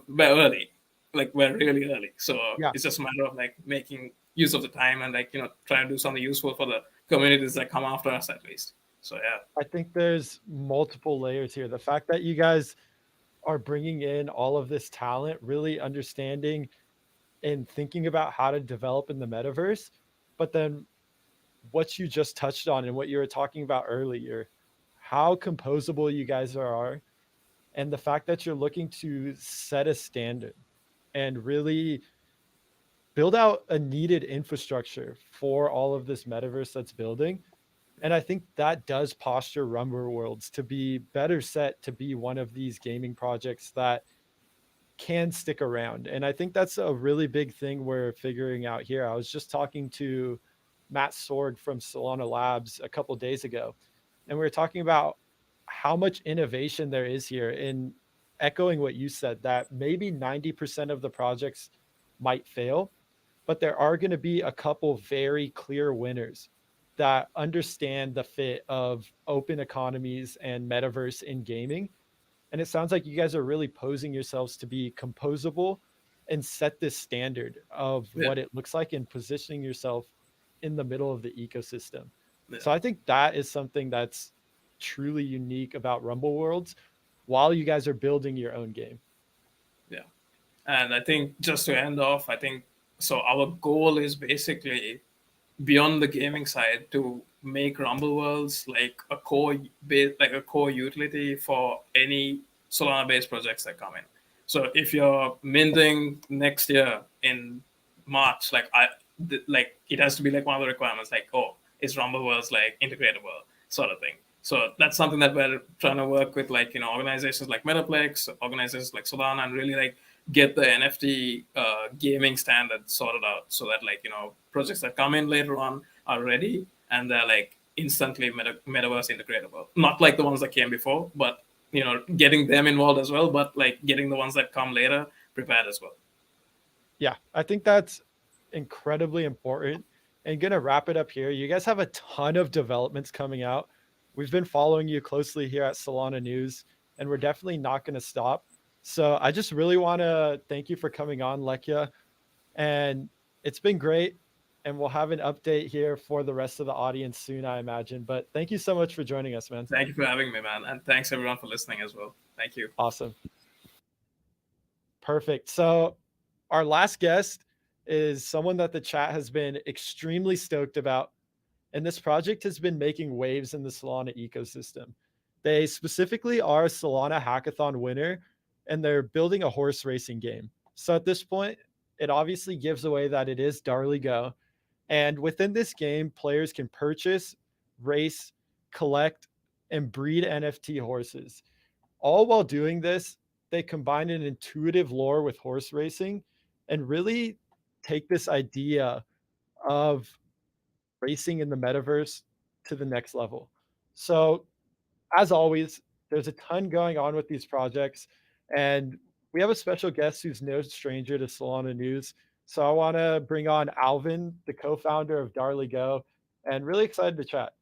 we're early, like we're really early. So Yeah. it's just a matter of like making use of the time, and like trying to do something useful for the communities that come after us at least. So yeah, I think there's multiple layers here. The fact that you guys are bringing in all of this talent, really understanding and thinking about how to develop in the metaverse, but then what you just touched on and what you were talking about earlier, how composable you guys are, and the fact that you're looking to set a standard and really build out a needed infrastructure for all of this metaverse that's building. And I think that does posture Rumble Worlds to be better set to be one of these gaming projects that can stick around. And I think that's a really big thing we're figuring out here. I was just talking to Matt Sword from Solana Labs a couple of days ago, and we were talking about how much innovation there is here, in echoing what you said, that maybe 90% of the projects might fail, but there are going to be a couple very clear winners that understand the fit of open economies and metaverse in gaming. And it sounds like you guys are really posing yourselves to be composable and set this standard of Yeah. what it looks like and positioning yourself in the middle of the ecosystem. Yeah. So I think that is something that's truly unique about Rumble Worlds while you guys are building your own game. Yeah. And I think just to end off, I think so our goal is basically beyond the gaming side to make Rumble Worlds like a core utility for any Solana based projects that come in. So if you're minting next year in March, like it has to be like one of the requirements, like, oh, is Rumble Worlds like integratable sort of thing. So that's something that we're trying to work with, like, organizations like Metaplex, organizations like Solana, and really like get the NFT gaming standard sorted out so that projects that come in later on are ready and they're like instantly metaverse integratable. Not like the ones that came before, but getting them involved as well, but like getting the ones that come later prepared as well. Yeah, I think that's incredibly important. And gonna wrap it up here. You guys have a ton of developments coming out. We've been following you closely here at Solana News, and we're definitely not going to stop. So I just really want to thank you for coming on, Lekya. And it's been great. And we'll have an update here for the rest of the audience soon, I imagine. But thank you so much for joining us, man. Thank you for having me, man. And thanks everyone for listening as well. Thank you. Awesome. Perfect. So our last guest is someone that the chat has been extremely stoked about. And this project has been making waves in the Solana ecosystem. They specifically are a Solana hackathon winner, and they're building a horse racing game. So at this point, it obviously gives away that it is Darley Go. And within this game, players can purchase, race, collect, and breed NFT horses. All while doing this, they combine an intuitive lore with horse racing and really take this idea of racing in the metaverse to the next level. So, as always, there's a ton going on with these projects, and we have a special guest who's no stranger to Solana News. So, I want to bring on Alvin, the co-founder of Darley Go, and really excited to chat.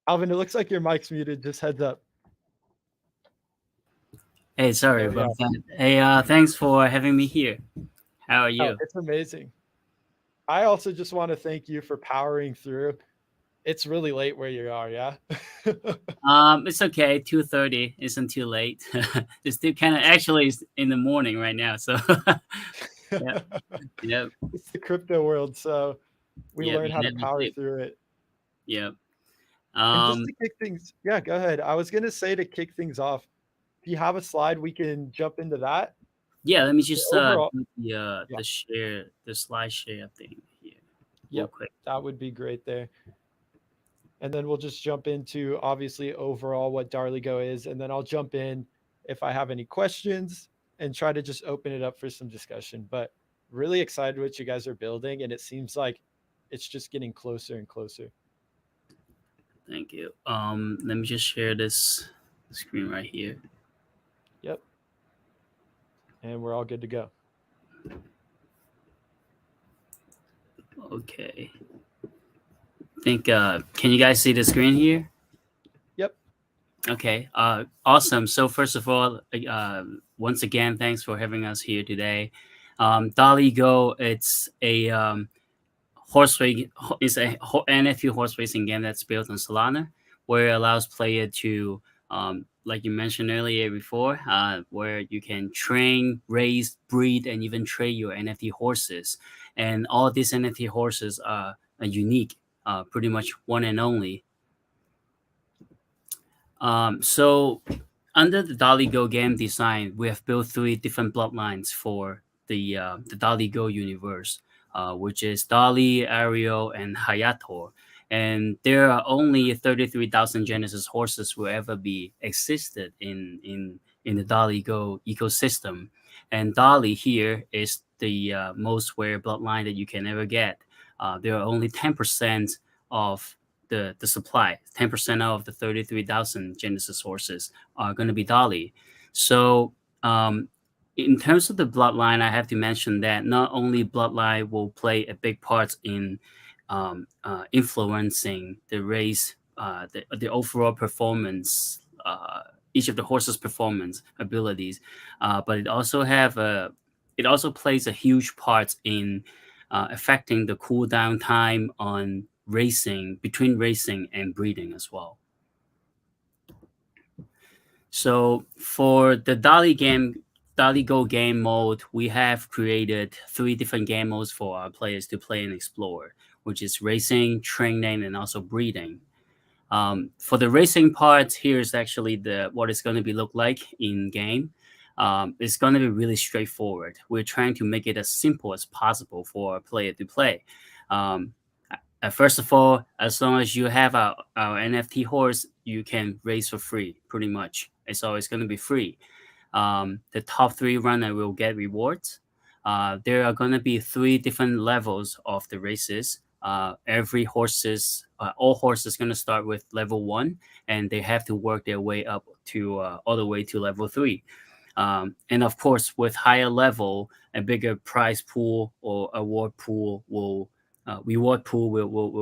Alvin, it looks like your mic's muted. Just heads up. Hey, sorry about that. Hey, thanks for having me here. How are you? Oh, it's amazing. I also just want to thank you for powering through. It's really late where you are, yeah? It's okay. 2:30 isn't too late. It's still kind of actually it's in the morning right now. So yeah. It's the crypto world, so we learn how to power sleep. through it. Yeah. And just to kick things, yeah, go ahead. I was gonna say to kick things off, if you have a slide, we can jump into that. Yeah, let me just overall, do the slide share thing here. Yep, quick. That would be great there. And then we'll just jump into obviously overall what Darley Go is, and then I'll jump in if I have any questions and try to just open it up for some discussion. But really excited what you guys are building, and it seems like it's just getting closer and closer. Thank you. Let me just share this screen right here. Yep. And we're all good to go. Okay. Think can you guys see the screen here? Yep. Okay. Awesome. So first of all, once again, thanks for having us here today. Darley Go, it's a NFT horse racing game that's built on Solana, where it allows player to like you mentioned earlier before, where you can train, raise, breed, and even trade your NFT horses. And all these NFT horses are unique, pretty much one and only. So under the Darley Go game design, we have built 3 different bloodlines for the Darley Go universe, which is Darley, Ariel, and Hayato. And there are only 33,000 Genesis horses will ever be existed in the Darley Go ecosystem. And Darley here is the most rare bloodline that you can ever get. There are only 10% of the supply. 10% of the 33,000 Genesis horses are going to be Darley. So in terms of the bloodline, I have to mention that not only bloodline will play a big part in influencing the race, the overall performance, each of the horses' performance abilities. But it also plays a huge part in affecting the cooldown time on racing, between racing and breeding as well. So for the Darley Go game mode, we have created 3 different game modes for our players to play and explore, which is racing, training, and also breeding. For the racing part, here's actually what it's going to be look like in game. It's going to be really straightforward. We're trying to make it as simple as possible for a player to play. First of all, as long as you have our NFT horse, you can race for free, pretty much. It's always going to be free. The top 3 runner will get rewards. There are going to be 3 different levels of the races. All horses going to start with level 1, and they have to work their way up to all the way to level 3. And of course, with higher level, a bigger prize pool or reward pool will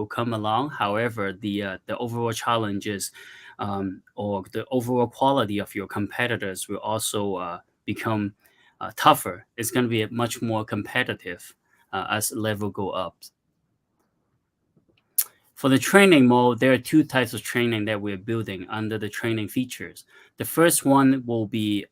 come along. However, the overall challenges or the overall quality of your competitors will also become tougher. It's going to be much more competitive as level go up. For the training mode, there are 2 types of training that we're building under the training features. The first one will be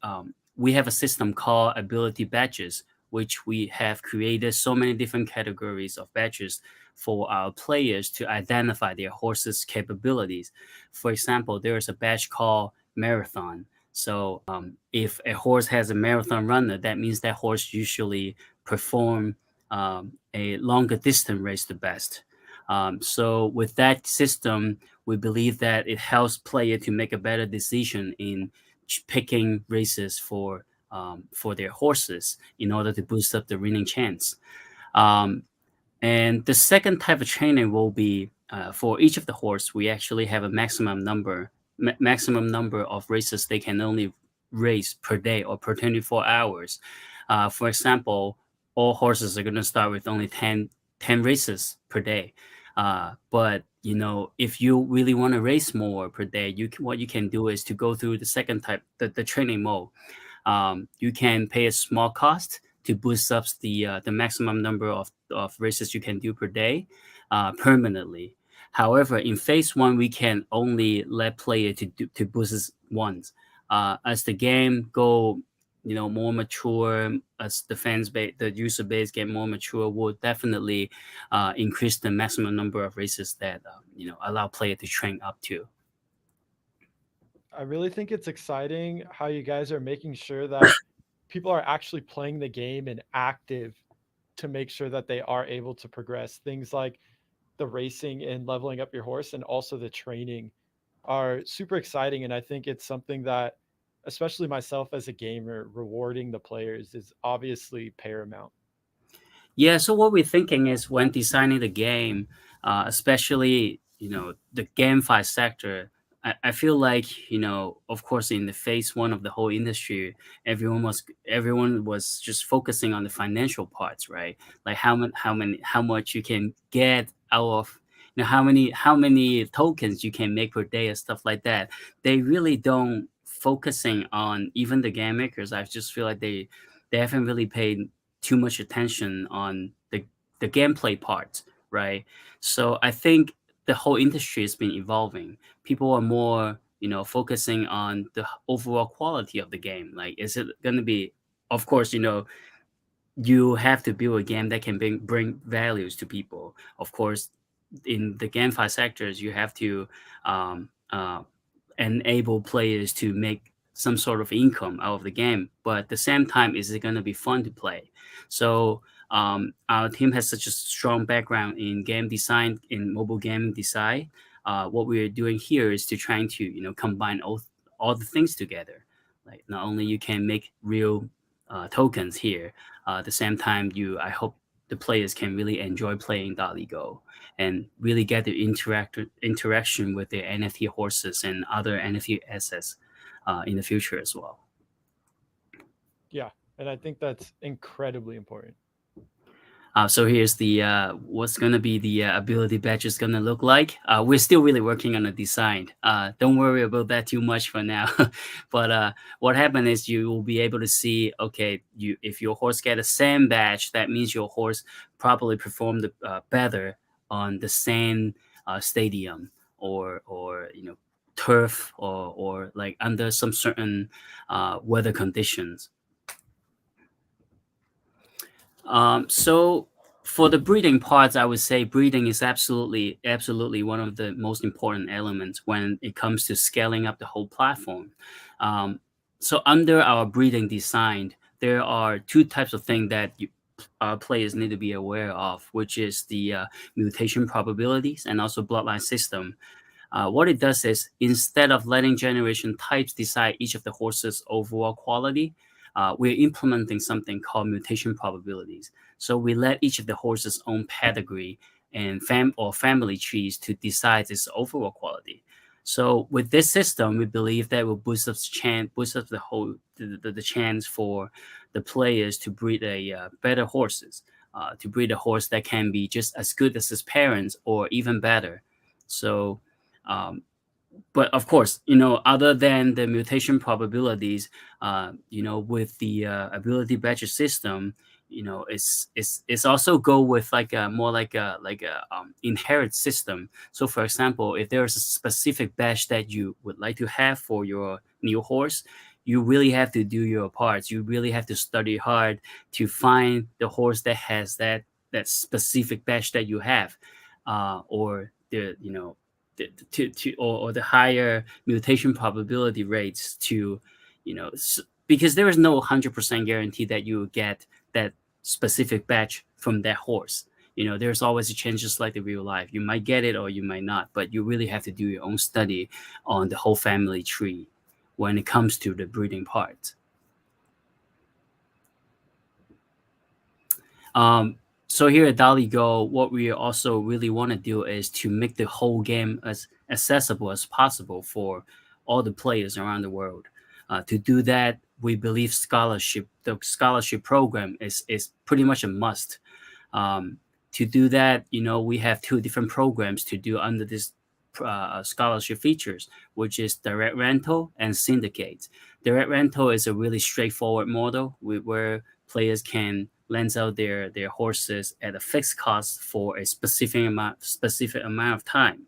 we have a system called ability badges, which we have created so many different categories of badges for our players to identify their horse's capabilities. For example, there is a badge called marathon. So if a horse has a marathon runner, that means that horse usually perform a longer distance race the best. So with that system, we believe that it helps player to make a better decision in picking races for their horses in order to boost up the winning chance. And the second type of training will be for each of the horse. We actually have a maximum number of races they can only race per day or per 24 hours. For example, all horses are going to start with only 10 races per day. But if you really want to race more per day, what you can do is to go through the second type, the training mode. You can pay a small cost to boost up the maximum number of races you can do per day permanently. However, in phase 1, we can only let player to boost once. As the game go more mature, as the user base get more mature, will definitely increase the maximum number of races that allow player to train up to. I really think it's exciting how you guys are making sure that people are actually playing the game and active to make sure that they are able to progress. Things like the racing and leveling up your horse and also the training are super exciting. And I think it's something that, especially myself as a gamer, rewarding the players is obviously paramount. Yeah, so what we're thinking is when designing the game, especially the GameFi sector, I feel like of course in the phase 1 of the whole industry, everyone was just focusing on the financial parts, right? Like how much you can get out of how many tokens you can make per day and stuff like that. They really don't focusing on, even the game makers. I just feel like they haven't really paid too much attention on the gameplay part, right? So I think the whole industry has been evolving. People are more focusing on the overall quality of the game. Like, is it going to be, of course, you have to build a game that can bring values to people. Of course, in the GameFi sectors, you have to enable players to make some sort of income out of the game, but at the same time, is it going to be fun to play? So our team has such a strong background in game design, in mobile gaming design. What we're doing here is to trying to combine all the things together. Like, not only you can make real tokens here, at the same time, I hope the players can really enjoy playing Darley Go and really get the interaction with their NFT horses and other NFT assets in the future as well. Yeah, and I think that's incredibly important. So here's the what's gonna be the ability badge is gonna look like. We're still really working on the design. Don't worry about that too much for now. But what happened is you will be able to see, okay, if your horse get a sand badge, that means your horse probably performed better on the sand stadium or turf or like under some certain weather conditions. So for the breeding parts, I would say breeding is absolutely one of the most important elements when it comes to scaling up the whole platform. Um, so under our breeding design, there are two types of things that players need to be aware of, which is the mutation probabilities and also bloodline system. What it does is instead of letting generation types decide each of the horse's overall quality, we're implementing something called mutation probabilities. So we let each of the horse's own pedigree and family trees to decide its overall quality. So with this system, we believe that will boost up the whole the chance for the players to breed a better horses, to breed a horse that can be just as good as his parents or even better. So um, but of course, other than the mutation probabilities, with the ability badger system, it's also go with like a more like a inherit system. So, for example, if there is a specific badge that you would like to have for your new horse, you really have to do your parts. You really have to study hard to find the horse that has that specific badge that you have, or the or the higher mutation probability rates to because there is no 100% guarantee that you will get that specific batch from that horse. There's always a chance, just like the real life, you might get it or you might not, but you really have to do your own study on the whole family tree when it comes to the breeding part. So here at Darley Go, what we also really want to do is to make the whole game as accessible as possible for all the players around the world. To do that, we believe the scholarship program is pretty much a must. To do that, we have two different programs to do under this scholarship features, which is direct rental and syndicate. Direct rental is a really straightforward model where players can lend out their horses at a fixed cost for a specific amount of time.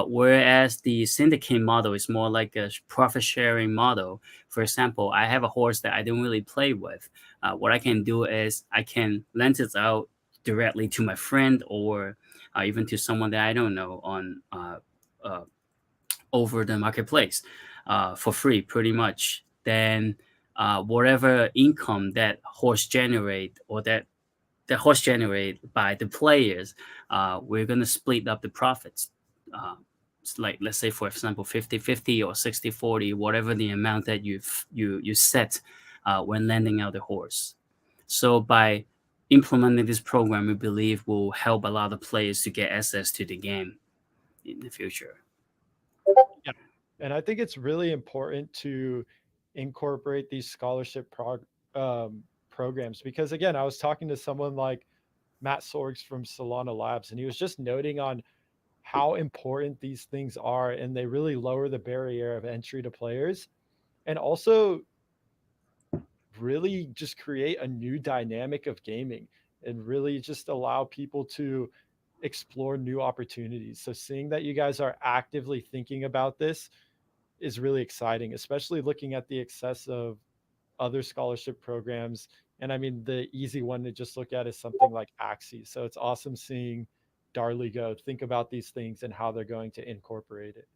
Whereas the syndicate model is more like a profit sharing model. For example, I have a horse that I don't really play with. What I can do is I can lend it out directly to my friend or even to someone that I don't know on over the marketplace for free, pretty much. Then whatever income that horse generate or that the horse generate by the players, we're going to split up the profits. It's like, let's say, for example, 50-50 or 60-40, whatever the amount that you set when lending out the horse. So by implementing this program, we believe will help a lot of players to get access to the game in the future. Yeah. And I think it's really important to incorporate these programs because, again, I was talking to someone like Matt Sorgs from Solana Labs, and he was just noting on how important these things are, and they really lower the barrier of entry to players, and also really just create a new dynamic of gaming and really just allow people to explore new opportunities. So seeing that you guys are actively thinking about this is really exciting, especially looking at the excess of other scholarship programs. And I mean, the easy one to just look at is something like Axie. So it's awesome seeing Darley Go think about these things and how they're going to incorporate it.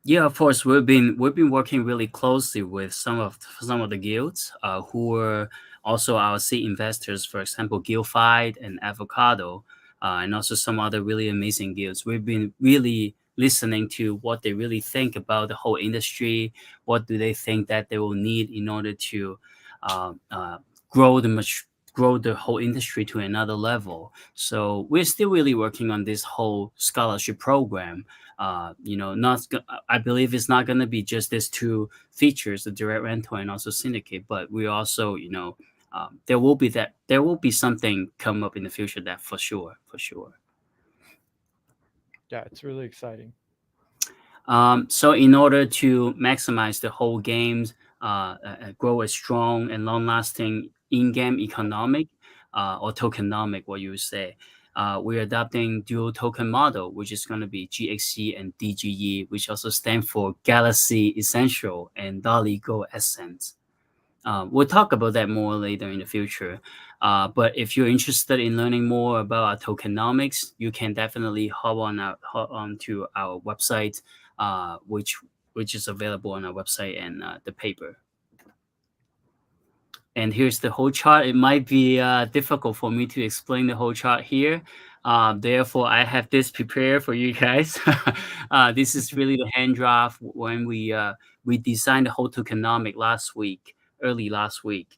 Yeah, of course, we've been working really closely with some of the guilds who were also our seed investors. For example, Guildfied and Avocado, and also some other really amazing guilds. We've been really listening to what they really think about the whole industry. What do they think that they will need in order to uh, uh, grow grow the whole industry to another level. So we're still really working on this whole scholarship program. I believe it's not going to be just these two features, the direct rental and also syndicate, but we also there will be something come up in the future, that for sure. Yeah, it's really exciting. So in order to maximize the whole games, grow a strong and long-lasting in-game economic or tokenomic, what you would say, we're adopting dual token model, which is going to be GXC and DGE, which also stand for Galaxy Essential and Darley Go Essence. We'll talk about that more later in the future. But if you're interested in learning more about our tokenomics, you can definitely hop on to our website, which is available on our website and the paper. And here's the whole chart. It might be difficult for me to explain the whole chart here. Therefore, I have this prepared for you guys. This is really the hand draft when we designed the whole tokenomic early last week.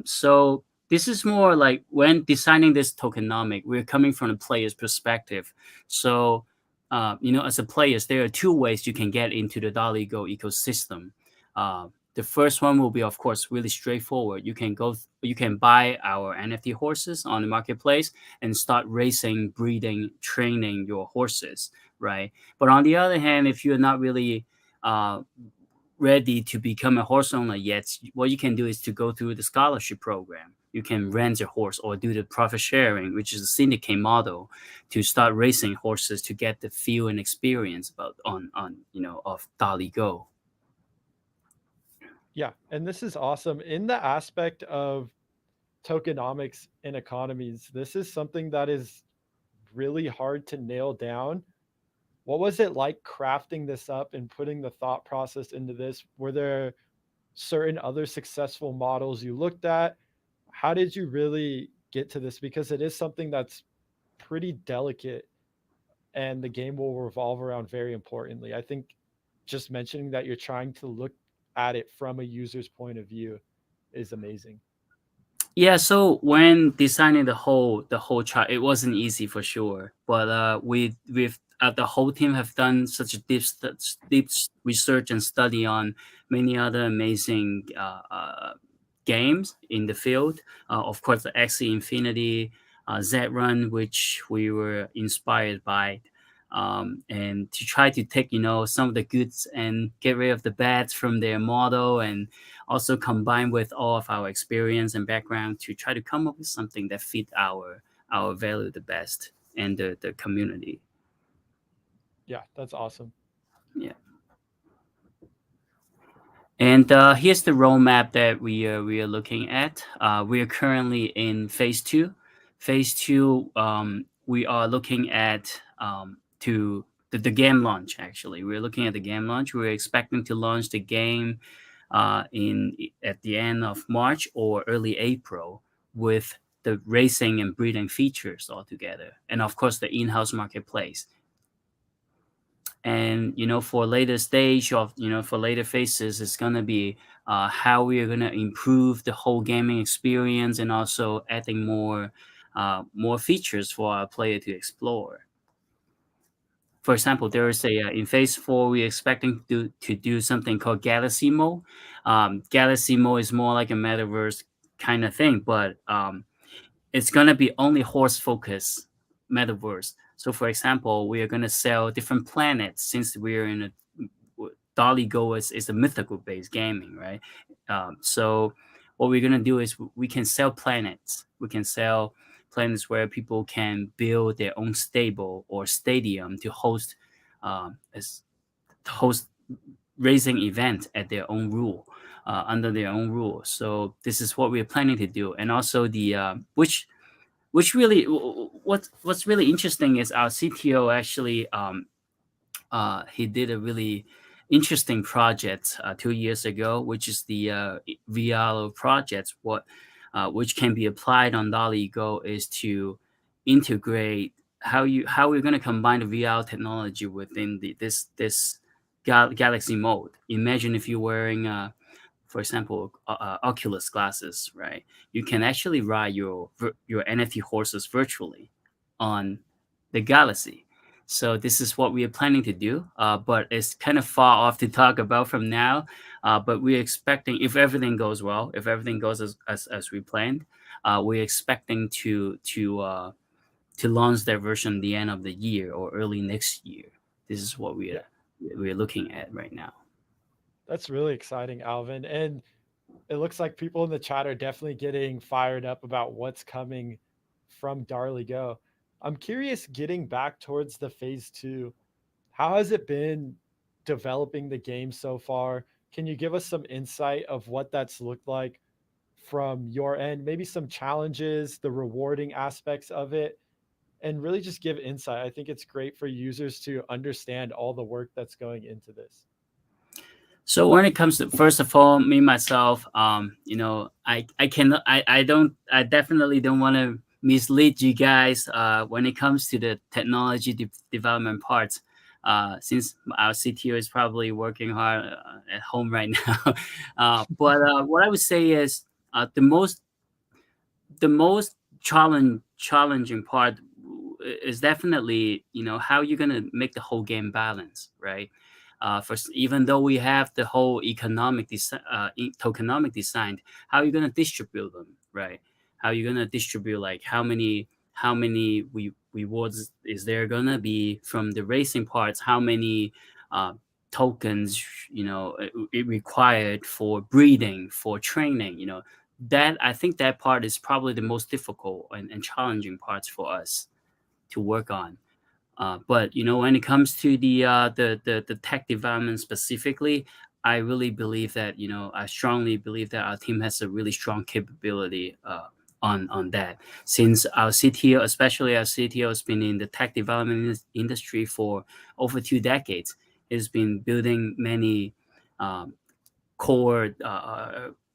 So this is more like when designing this tokenomic, we're coming from the player's perspective. So, as a player, there are two ways you can get into the Darley Go ecosystem. The first one will be, of course, really straightforward. You can buy our NFT horses on the marketplace and start racing, breeding, training your horses, right? But on the other hand, if you're not really ready to become a horse owner yet, what you can do is to go through the scholarship program. You can rent a horse or do the profit sharing, which is a syndicate model, to start racing horses to get the feel and experience of Darley Go. Yeah, and this is awesome. In the aspect of tokenomics and economies, this is something that is really hard to nail down. What was it like crafting this up and putting the thought process into this? Were there certain other successful models you looked at? How did you really get to this? Because it is something that's pretty delicate and the game will revolve around very importantly. I think just mentioning that you're trying to look at it from a user's point of view is amazing. Yeah, so when designing the whole chart, it wasn't easy for sure. But we've the whole team have done such a deep research and study on many other amazing games in the field. Of course, the Axie Infinity, Z-Run, which we were inspired by. And to try to take some of the goods and get rid of the bads from their model, and also combine with all of our experience and background to try to come up with something that fit our value the best and the community. Yeah, that's awesome. Yeah. And here's the roadmap that we are looking at. We are currently in phase 2. Phase 2, we are looking at to the game launch. Actually, we're looking at the game launch. We're expecting to launch the game at the end of March or early April, with the racing and breeding features all together, and of course the in-house marketplace. And for later stage of for later phases, it's gonna be how we are gonna improve the whole gaming experience, and also adding more features for our player to explore. For example, there is in phase 4, we're expecting to do something called Galaxy Mode. Galaxy Mode is more like a metaverse kind of thing, but it's gonna be only horse focused metaverse. So, for example, we are gonna sell different planets, since we are in a Darley Go is a mythical based gaming, right? So what we're gonna do is we can sell planets. We can sell planets where people can build their own stable or stadium to host racing event at their own rule, under their own rule. So this is what we're planning to do. And also the which really what's really interesting is our CTO actually he did a really interesting project 2 years ago, which is the VR project. Which can be applied on Darley Go is to integrate how we're going to combine the VR technology within this Galaxy Mode. Imagine if you're wearing for example, Oculus glasses, right? You can actually ride your NFT horses virtually on the Galaxy. So this is what we are planning to do, but it's kind of far off to talk about from now. But we're expecting, if everything goes well, if everything goes as we planned, we're expecting to launch that version the end of the year or early next year. This is what we're looking at right now. That's really exciting, Alvin. And it looks like people in the chat are definitely getting fired up about what's coming from Darley Go. I'm curious, getting back towards the phase 2, how has it been developing the game so far? Can you give us some insight of what that's looked like from your end? Maybe some challenges, the rewarding aspects of it, and really just give insight. I think it's great for users to understand all the work that's going into this. So when it comes to, first of all, me myself, I definitely don't want to mislead you guys when it comes to the technology development parts. Since our CTO is probably working hard at home right now, but what I would say is the most challenging part is definitely how you're gonna make the whole game balance, right? First, even though we have the whole tokenomic design, how are you gonna distribute them, right? How are you gonna distribute, like how many rewards is there gonna be from the racing parts? How many tokens it required for breeding, for training? That, I think that part is probably the most difficult and challenging parts for us to work on. But when it comes to the tech development specifically, I really believe that I strongly believe that our team has a really strong capability on that. Since our CTO, especially our CTO, has been in the tech development industry for over 2 decades. He's been building many core,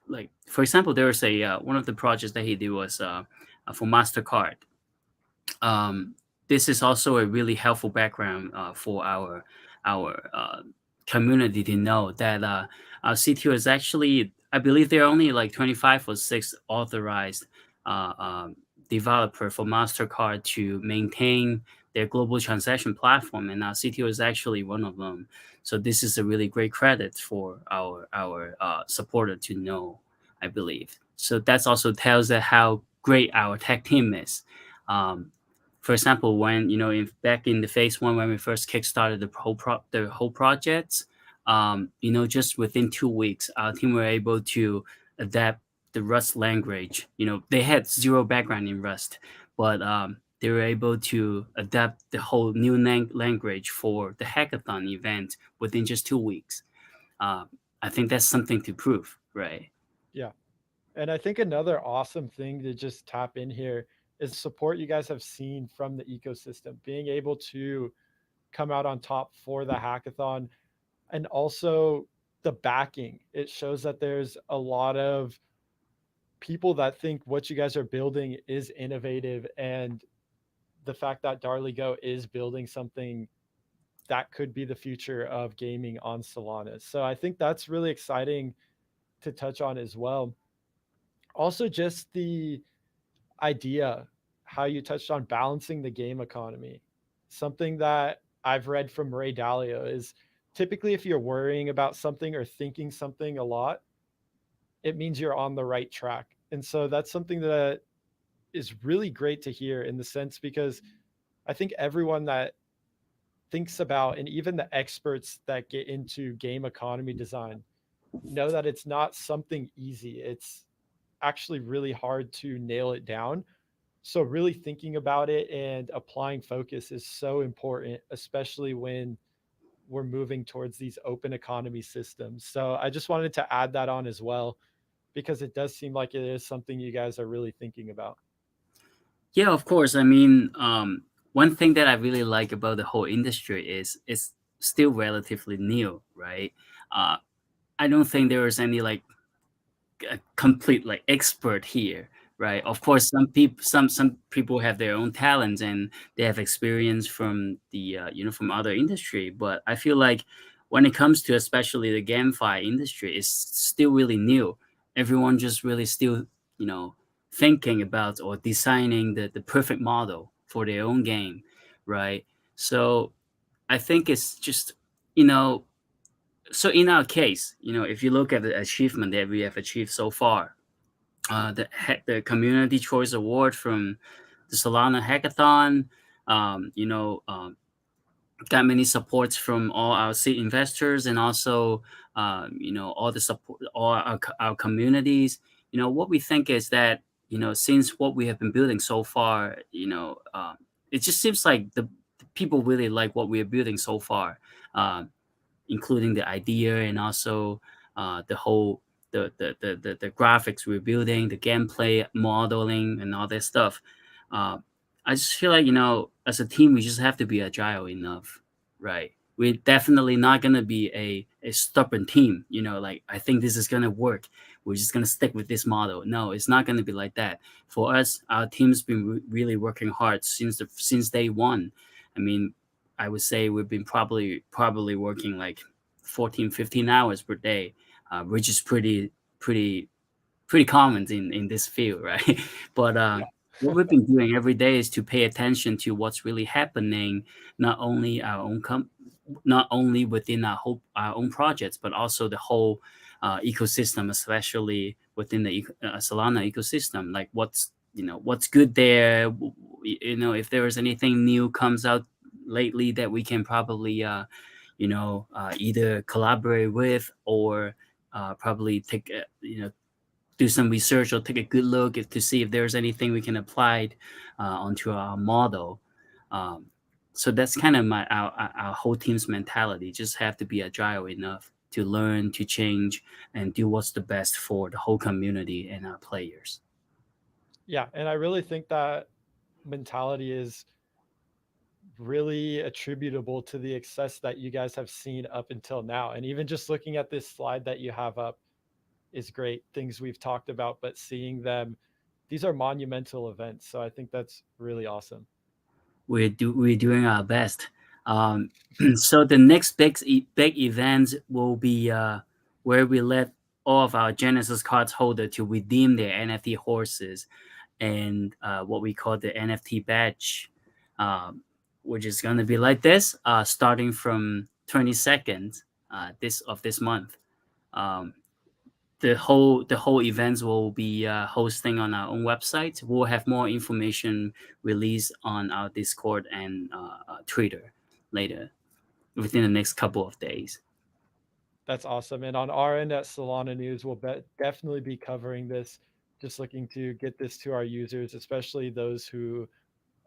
like for example, there was a one of the projects that he did was for Mastercard. This is also a really helpful background for our community to know that our CTO is actually, I believe there are only like 25 or 6 authorized developer for Mastercard to maintain their global transaction platform, and our CTO is actually one of them. So this is a really great credit for our supporter to know, I believe. So that's also tells us how great our tech team is. For example, when back in the phase 1, when we first kickstarted the whole project, just within 2 weeks, our team were able to adapt the Rust language. They had zero background in Rust, but they were able to adapt the whole new language for the hackathon event within just 2 weeks. I think that's something to prove, right? Yeah. And I think another awesome thing to just tap in here is support you guys have seen from the ecosystem, being able to come out on top for the hackathon, and also the backing. It shows that there's a lot of people that think what you guys are building is innovative, and the fact that Darley Go is building something that could be the future of gaming on Solana. So I think that's really exciting to touch on as well. Also, just the idea, how you touched on balancing the game economy. Something that I've read from Ray Dalio is typically if you're worrying about something or thinking something a lot, it means you're on the right track. And so that's something that is really great to hear, in the sense because I think everyone that thinks about, and even the experts that get into game economy design, know that it's not something easy. It's actually really hard to nail it down. So really thinking about it and applying focus is so important, especially when we're moving towards these open economy systems. So I just wanted to add that on as well, because it does seem like it is something you guys are really thinking about. Yeah, of course. I mean, one thing that I really like about the whole industry is it's still relatively new, right? I don't think there is any like a complete like expert here, right? Of course, some people have their own talents and they have experience from the from other industry, but I feel like when it comes to especially the GameFi industry, it's still really new. Everyone just really still thinking about or designing the perfect model for their own game, right? So I think it's just, so in our case, if you look at the achievement that we have achieved so far, the community choice award from the Solana hackathon, got many supports from all our seed investors, and also all the support, all our communities. What we think is that, since what we have been building so far, it just seems like the people really like what we are building so far, including the idea, and also the whole the graphics we're building, the gameplay modeling, and all that stuff. uh, I just feel like, as a team, we just have to be agile enough, right? We're definitely not gonna be a stubborn team, like, I think this is gonna work, we're just gonna stick with this model. No, it's not gonna be like that. For us, our team's been really working hard since day one. I mean, I would say we've been probably working like 14, 15 hours per day, which is pretty common in this field, right? But what we've been doing every day is to pay attention to what's really happening, not only not only within our own projects, but also the whole ecosystem, especially within the Solana ecosystem. Like, what's good there. If there is anything new comes out lately that we can probably either collaborate with, or probably take do some research, or take a good look to see if there's anything we can apply onto our model. Um, so that's kind of our whole team's mentality. Just have to be agile enough to learn, to change, and do what's the best for the whole community and our players. Yeah, and I really think that mentality is really attributable to the success that you guys have seen up until now. And even just looking at this slide that you have up is great. Things we've talked about, but seeing them, these are monumental events. So I think that's really awesome. We're doing our best. So the next big events will be where we let all of our Genesis cards holder to redeem their NFT horses, and what we call the NFT badge, which is going to be like this, starting from 22nd this month. Um, the whole events will be hosting on our own website. We'll have more information released on our Discord and Twitter later, within the next couple of days. That's awesome. And on our end at Solana News, we'll definitely be covering this, just looking to get this to our users, especially those who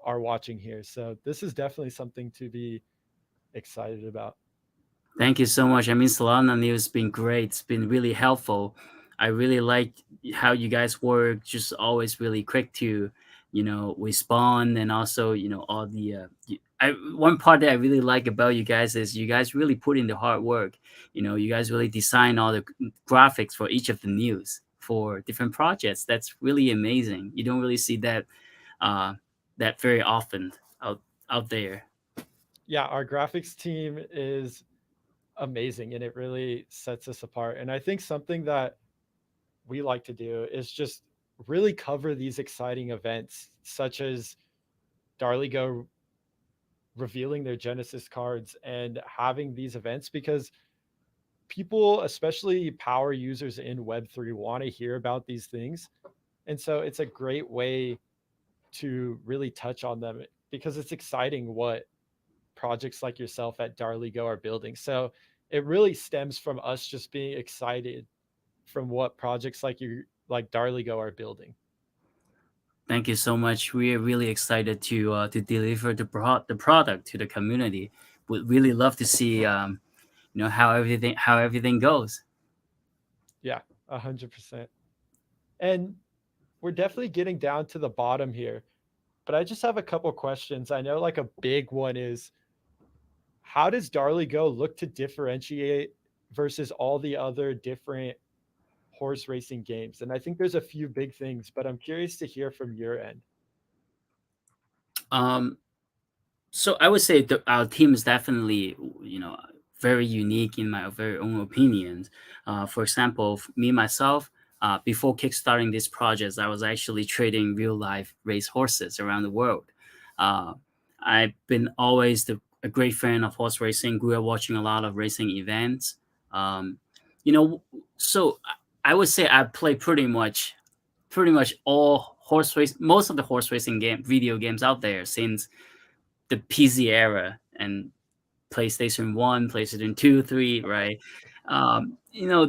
are watching here. So this is definitely something to be excited about. Thank you so much. I mean, Solana News has been great. It's been really helpful. I really like how you guys work. Just always really quick to, respond, and also, all the. One part that I really like about you guys is you guys really put in the hard work. You guys really design all the graphics for each of the news for different projects. That's really amazing. You don't really see that that very often out there. Yeah, our graphics team is amazing and it really sets us apart. And I think something that we like to do is just really cover these exciting events, such as Darley Go revealing their Genesis cards and having these events, because people, especially power users in Web3, want to hear about these things. And so it's a great way to really touch on them, because it's exciting what projects like yourself at Darley Go are building. So it really stems from us just being excited from what projects like Darley Go are building. Thank you so much. We are really excited to deliver the product to the community. Would really love to see how everything goes. Yeah, 100%. And we're definitely getting down to the bottom here, but I just have a couple questions. I know like a big one is, how does Darley Go look to differentiate versus all the other different horse racing games? And I think there's a few big things, but I'm curious to hear from your end. Um, so I would say our team is definitely, very unique in my very own opinions. For example, me myself, before kickstarting this project, I was actually trading real life race horses around the world. Uh, I've been always a great fan of horse racing. Grew up watching a lot of racing events. Um, so I would say I play pretty much all horse race, most of the horse racing video games out there since the PC era and PlayStation 1, PlayStation 2, 3, right?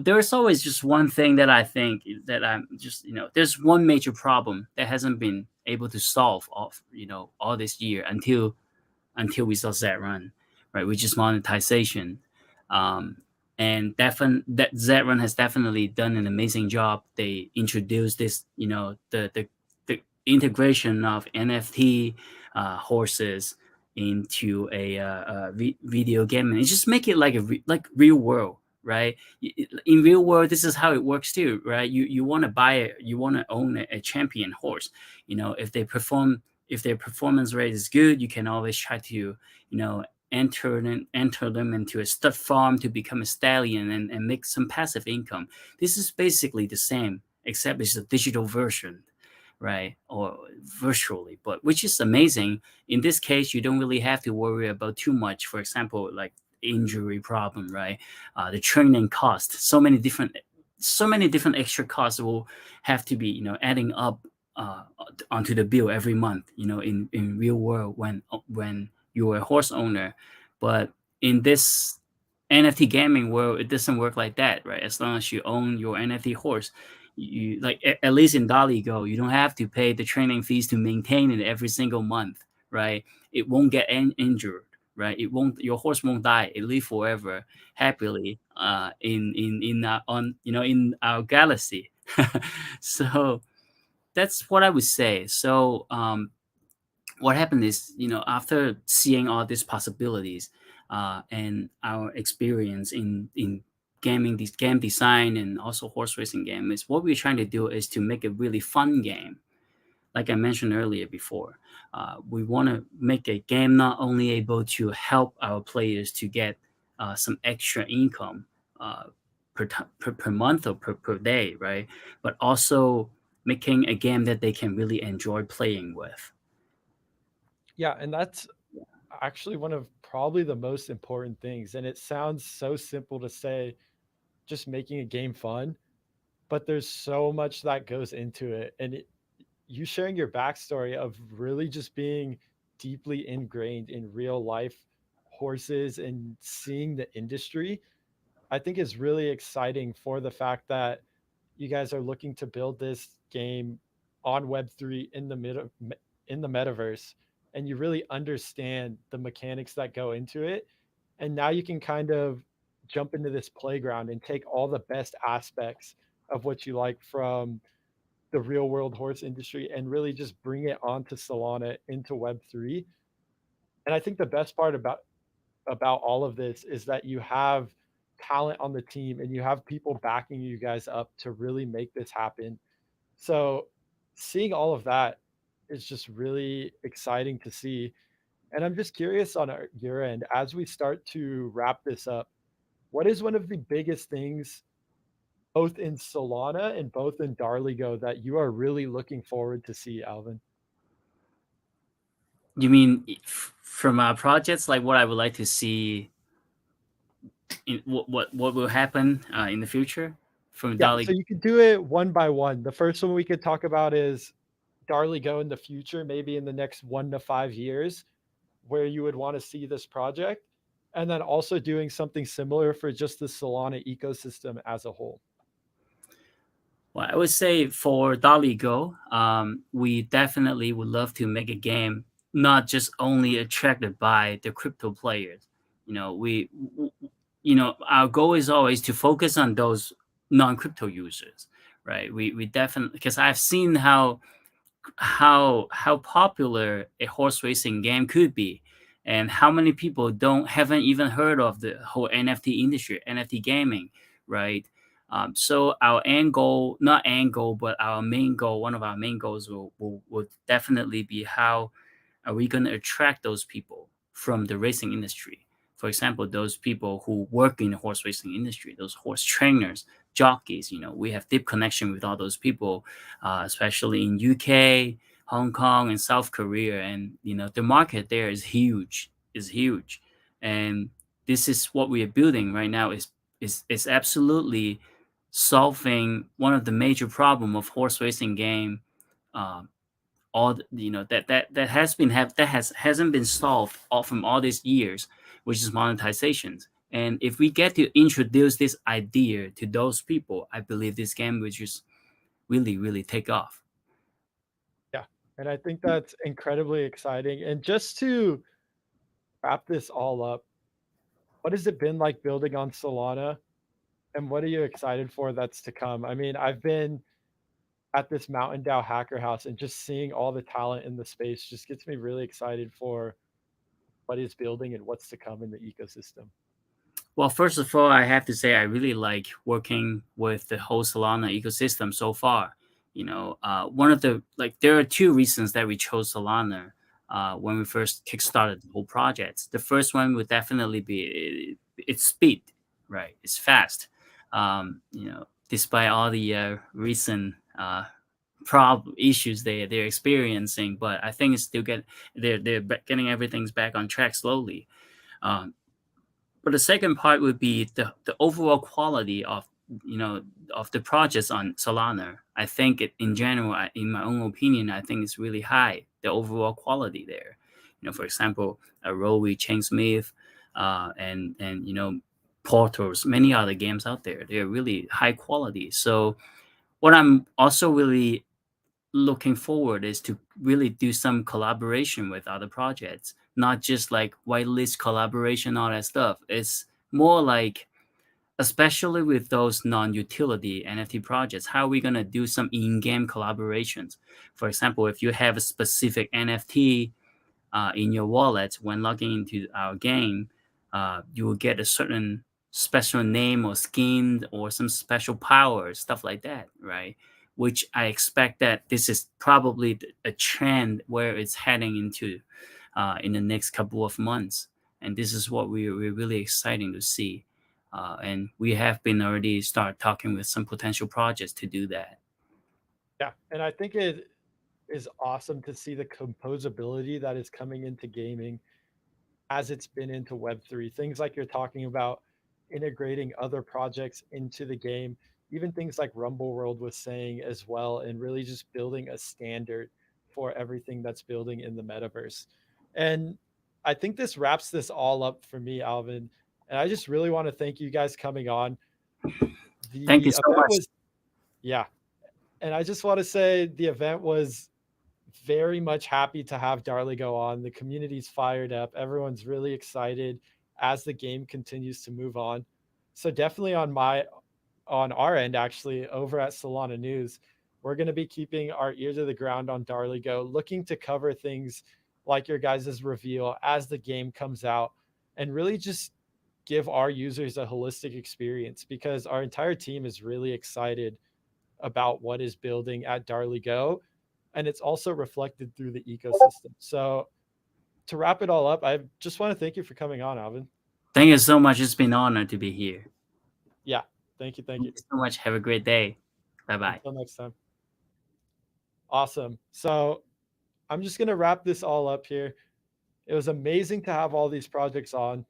There's always just one thing that I think that I'm just, there's one major problem that hasn't been able to solve all this year until we saw Z Run, right? Which is monetization. And that Z Run has definitely done an amazing job. They introduced this, the integration of NFT horses into a video game, and it just make it like real world, right? In real world, this is how it works too, right? You want to you want to own a champion horse. If their performance rate is good, you can always try to enter them into a stud farm to become a stallion and make some passive income. This is basically the same, except it's a digital version, right? Or virtually, but which is amazing. In this case, you don't really have to worry about too much. For example, like injury problem, right? The training cost, so many different extra costs will have to be adding up onto the bill every month. In real world when you're a horse owner, but in this NFT gaming world, it doesn't work like that, right? As long as you own your NFT horse, you like at least in Darley Go, you don't have to pay the training fees to maintain it every single month, right? It won't get injured, right? Your horse won't die. It live forever happily in our galaxy. So that's what I would say. So what happened is, after seeing all these possibilities and our experience in gaming, this game design and also horse racing game, is what we're trying to do is to make a really fun game. Like I mentioned earlier before, we want to make a game not only able to help our players to get some extra income per month or per day, right? But also making a game that they can really enjoy playing with. Yeah, and that's actually one of probably the most important things. And it sounds so simple to say, just making a game fun, but there's so much that goes into it. And you sharing your backstory of really just being deeply ingrained in real life horses and seeing the industry, I think is really exciting for the fact that you guys are looking to build this game on Web3 in the metaverse, and you really understand the mechanics that go into it. And now you can kind of jump into this playground and take all the best aspects of what you like from the real world horse industry and really just bring it onto Solana into Web3. And I think the best part about all of this is that you have talent on the team and you have people backing you guys up to really make this happen. So seeing all of that is just really exciting to see. And I'm just curious on your end, as we start to wrap this up, what is one of the biggest things both in Solana and both in Darley Go that you are really looking forward to see, Alvin? You mean from our projects, like what I would like to see in what will happen in the future from Yeah, Darley? so you could do it one by one. The first one we could talk about is Darley Go in the future, maybe in the next 1 to 5 years, where you would want to see this project, and then also doing something similar for just the Solana ecosystem as a whole. Well, I would say for Darley Go, we definitely would love to make a game not just only attracted by the crypto players. Our goal is always to focus on those non-crypto users, right? We definitely, because I've seen how popular a horse racing game could be, and how many people haven't even heard of the whole NFT industry, NFT gaming, right? So our end goal, not end goal, but our main goal, one of our main goals will definitely be how are we going to attract those people from the racing industry? For example, those people who work in the horse racing industry, those horse trainers, jockeys, we have deep connection with all those people, especially in UK. Hong Kong and South Korea, and the market there is huge, and this is what we are building right now. Is absolutely solving one of the major problem of horse racing game. All that hasn't been solved from all these years, which is monetizations. And if we get to introduce this idea to those people, I believe this game will just really, really take off. Yeah. And I think that's incredibly exciting. And just to wrap this all up, what has it been like building on Solana? And what are you excited for that's to come? I mean, I've been at this Mountain DAO hacker house, and just seeing all the talent in the space just gets me really excited for what is building and what's to come in the ecosystem. Well, first of all, I have to say I really like working with the whole Solana ecosystem so far. One of the there are two reasons that we chose Solana when we first kickstarted the whole project. The first one would definitely be its speed, right? It's fast. Despite all the recent issues they're experiencing, but I think it's still they're getting everything's back on track slowly. But the second part would be the overall quality of of the projects on Solana. I think in general, in my own opinion, I think it's really high, the overall quality there. For example, Rowi, Chainsmith, and Portals, many other games out there. They're really high quality. So what I'm also really looking forward is to really do some collaboration with other projects, not just like whitelist collaboration, all that stuff. It's more like, especially with those non-utility NFT projects, how are we going to do some in-game collaborations? For example, if you have a specific NFT in your wallet when logging into our game, you will get a certain special name or skin or some special power, stuff like that, right? Which I expect that this is probably a trend where it's heading into in the next couple of months. And this is what we're really exciting to see. And we have been already start talking with some potential projects to do that. Yeah. And I think it is awesome to see the composability that is coming into gaming as it's been into Web3. Things like you're talking about integrating other projects into the game, even things like Rumble World was saying as well, and really just building a standard for everything that's building in the metaverse. And I think this wraps this all up for me, Alvin. And I just really want to thank you guys coming on. Thank The you so event much. was, yeah. And I just want to say the event was very much happy to have Darley Go on. The community's fired up. Everyone's really excited as the game continues to move on. So definitely on our end, actually, over at Solana News, we're going to be keeping our ear to the ground on Darley Go, looking to cover things like your guys' reveal as the game comes out, and really just give our users a holistic experience, because our entire team is really excited about what is building at Darley Go, and it's also reflected through the ecosystem. So to wrap it all up, I just want to thank you for coming on, Alvin. Thank you so much. It's been an honor to be here. Yeah, thank you. Thank you so much. Have a great day. Bye-bye. Until next time. Awesome. So I'm just going to wrap this all up here. It was amazing to have all these projects on.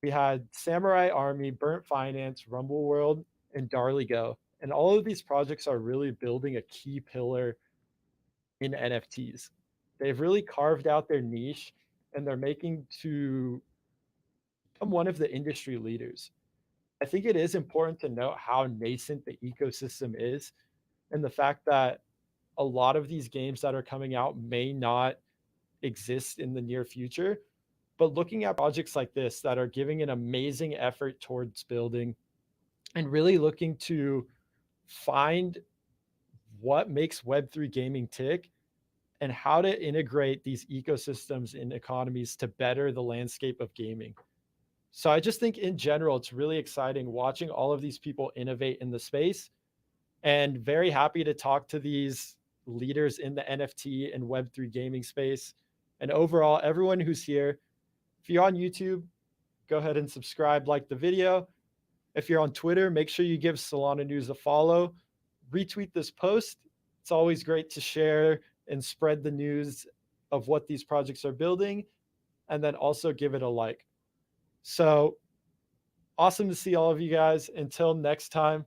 We had Samurai Army, Burnt Finance, Rumble World, and Darley Go. And all of these projects are really building a key pillar in NFTs. They've really carved out their niche, and they're making to become one of the industry leaders. I think it is important to note how nascent the ecosystem is, and the fact that a lot of these games that are coming out may not exist in the near future. But looking at projects like this that are giving an amazing effort towards building and really looking to find what makes Web3 gaming tick and how to integrate these ecosystems and economies to better the landscape of gaming. So I just think in general, it's really exciting watching all of these people innovate in the space, and very happy to talk to these leaders in the NFT and Web3 gaming space. And overall, everyone who's here, if you're on YouTube, go ahead and subscribe, like the video. If you're on Twitter, make sure you give Solana News a follow, retweet this post. It's always great to share and spread the news of what these projects are building, and then also give it a like. So awesome to see all of you guys. Until next time,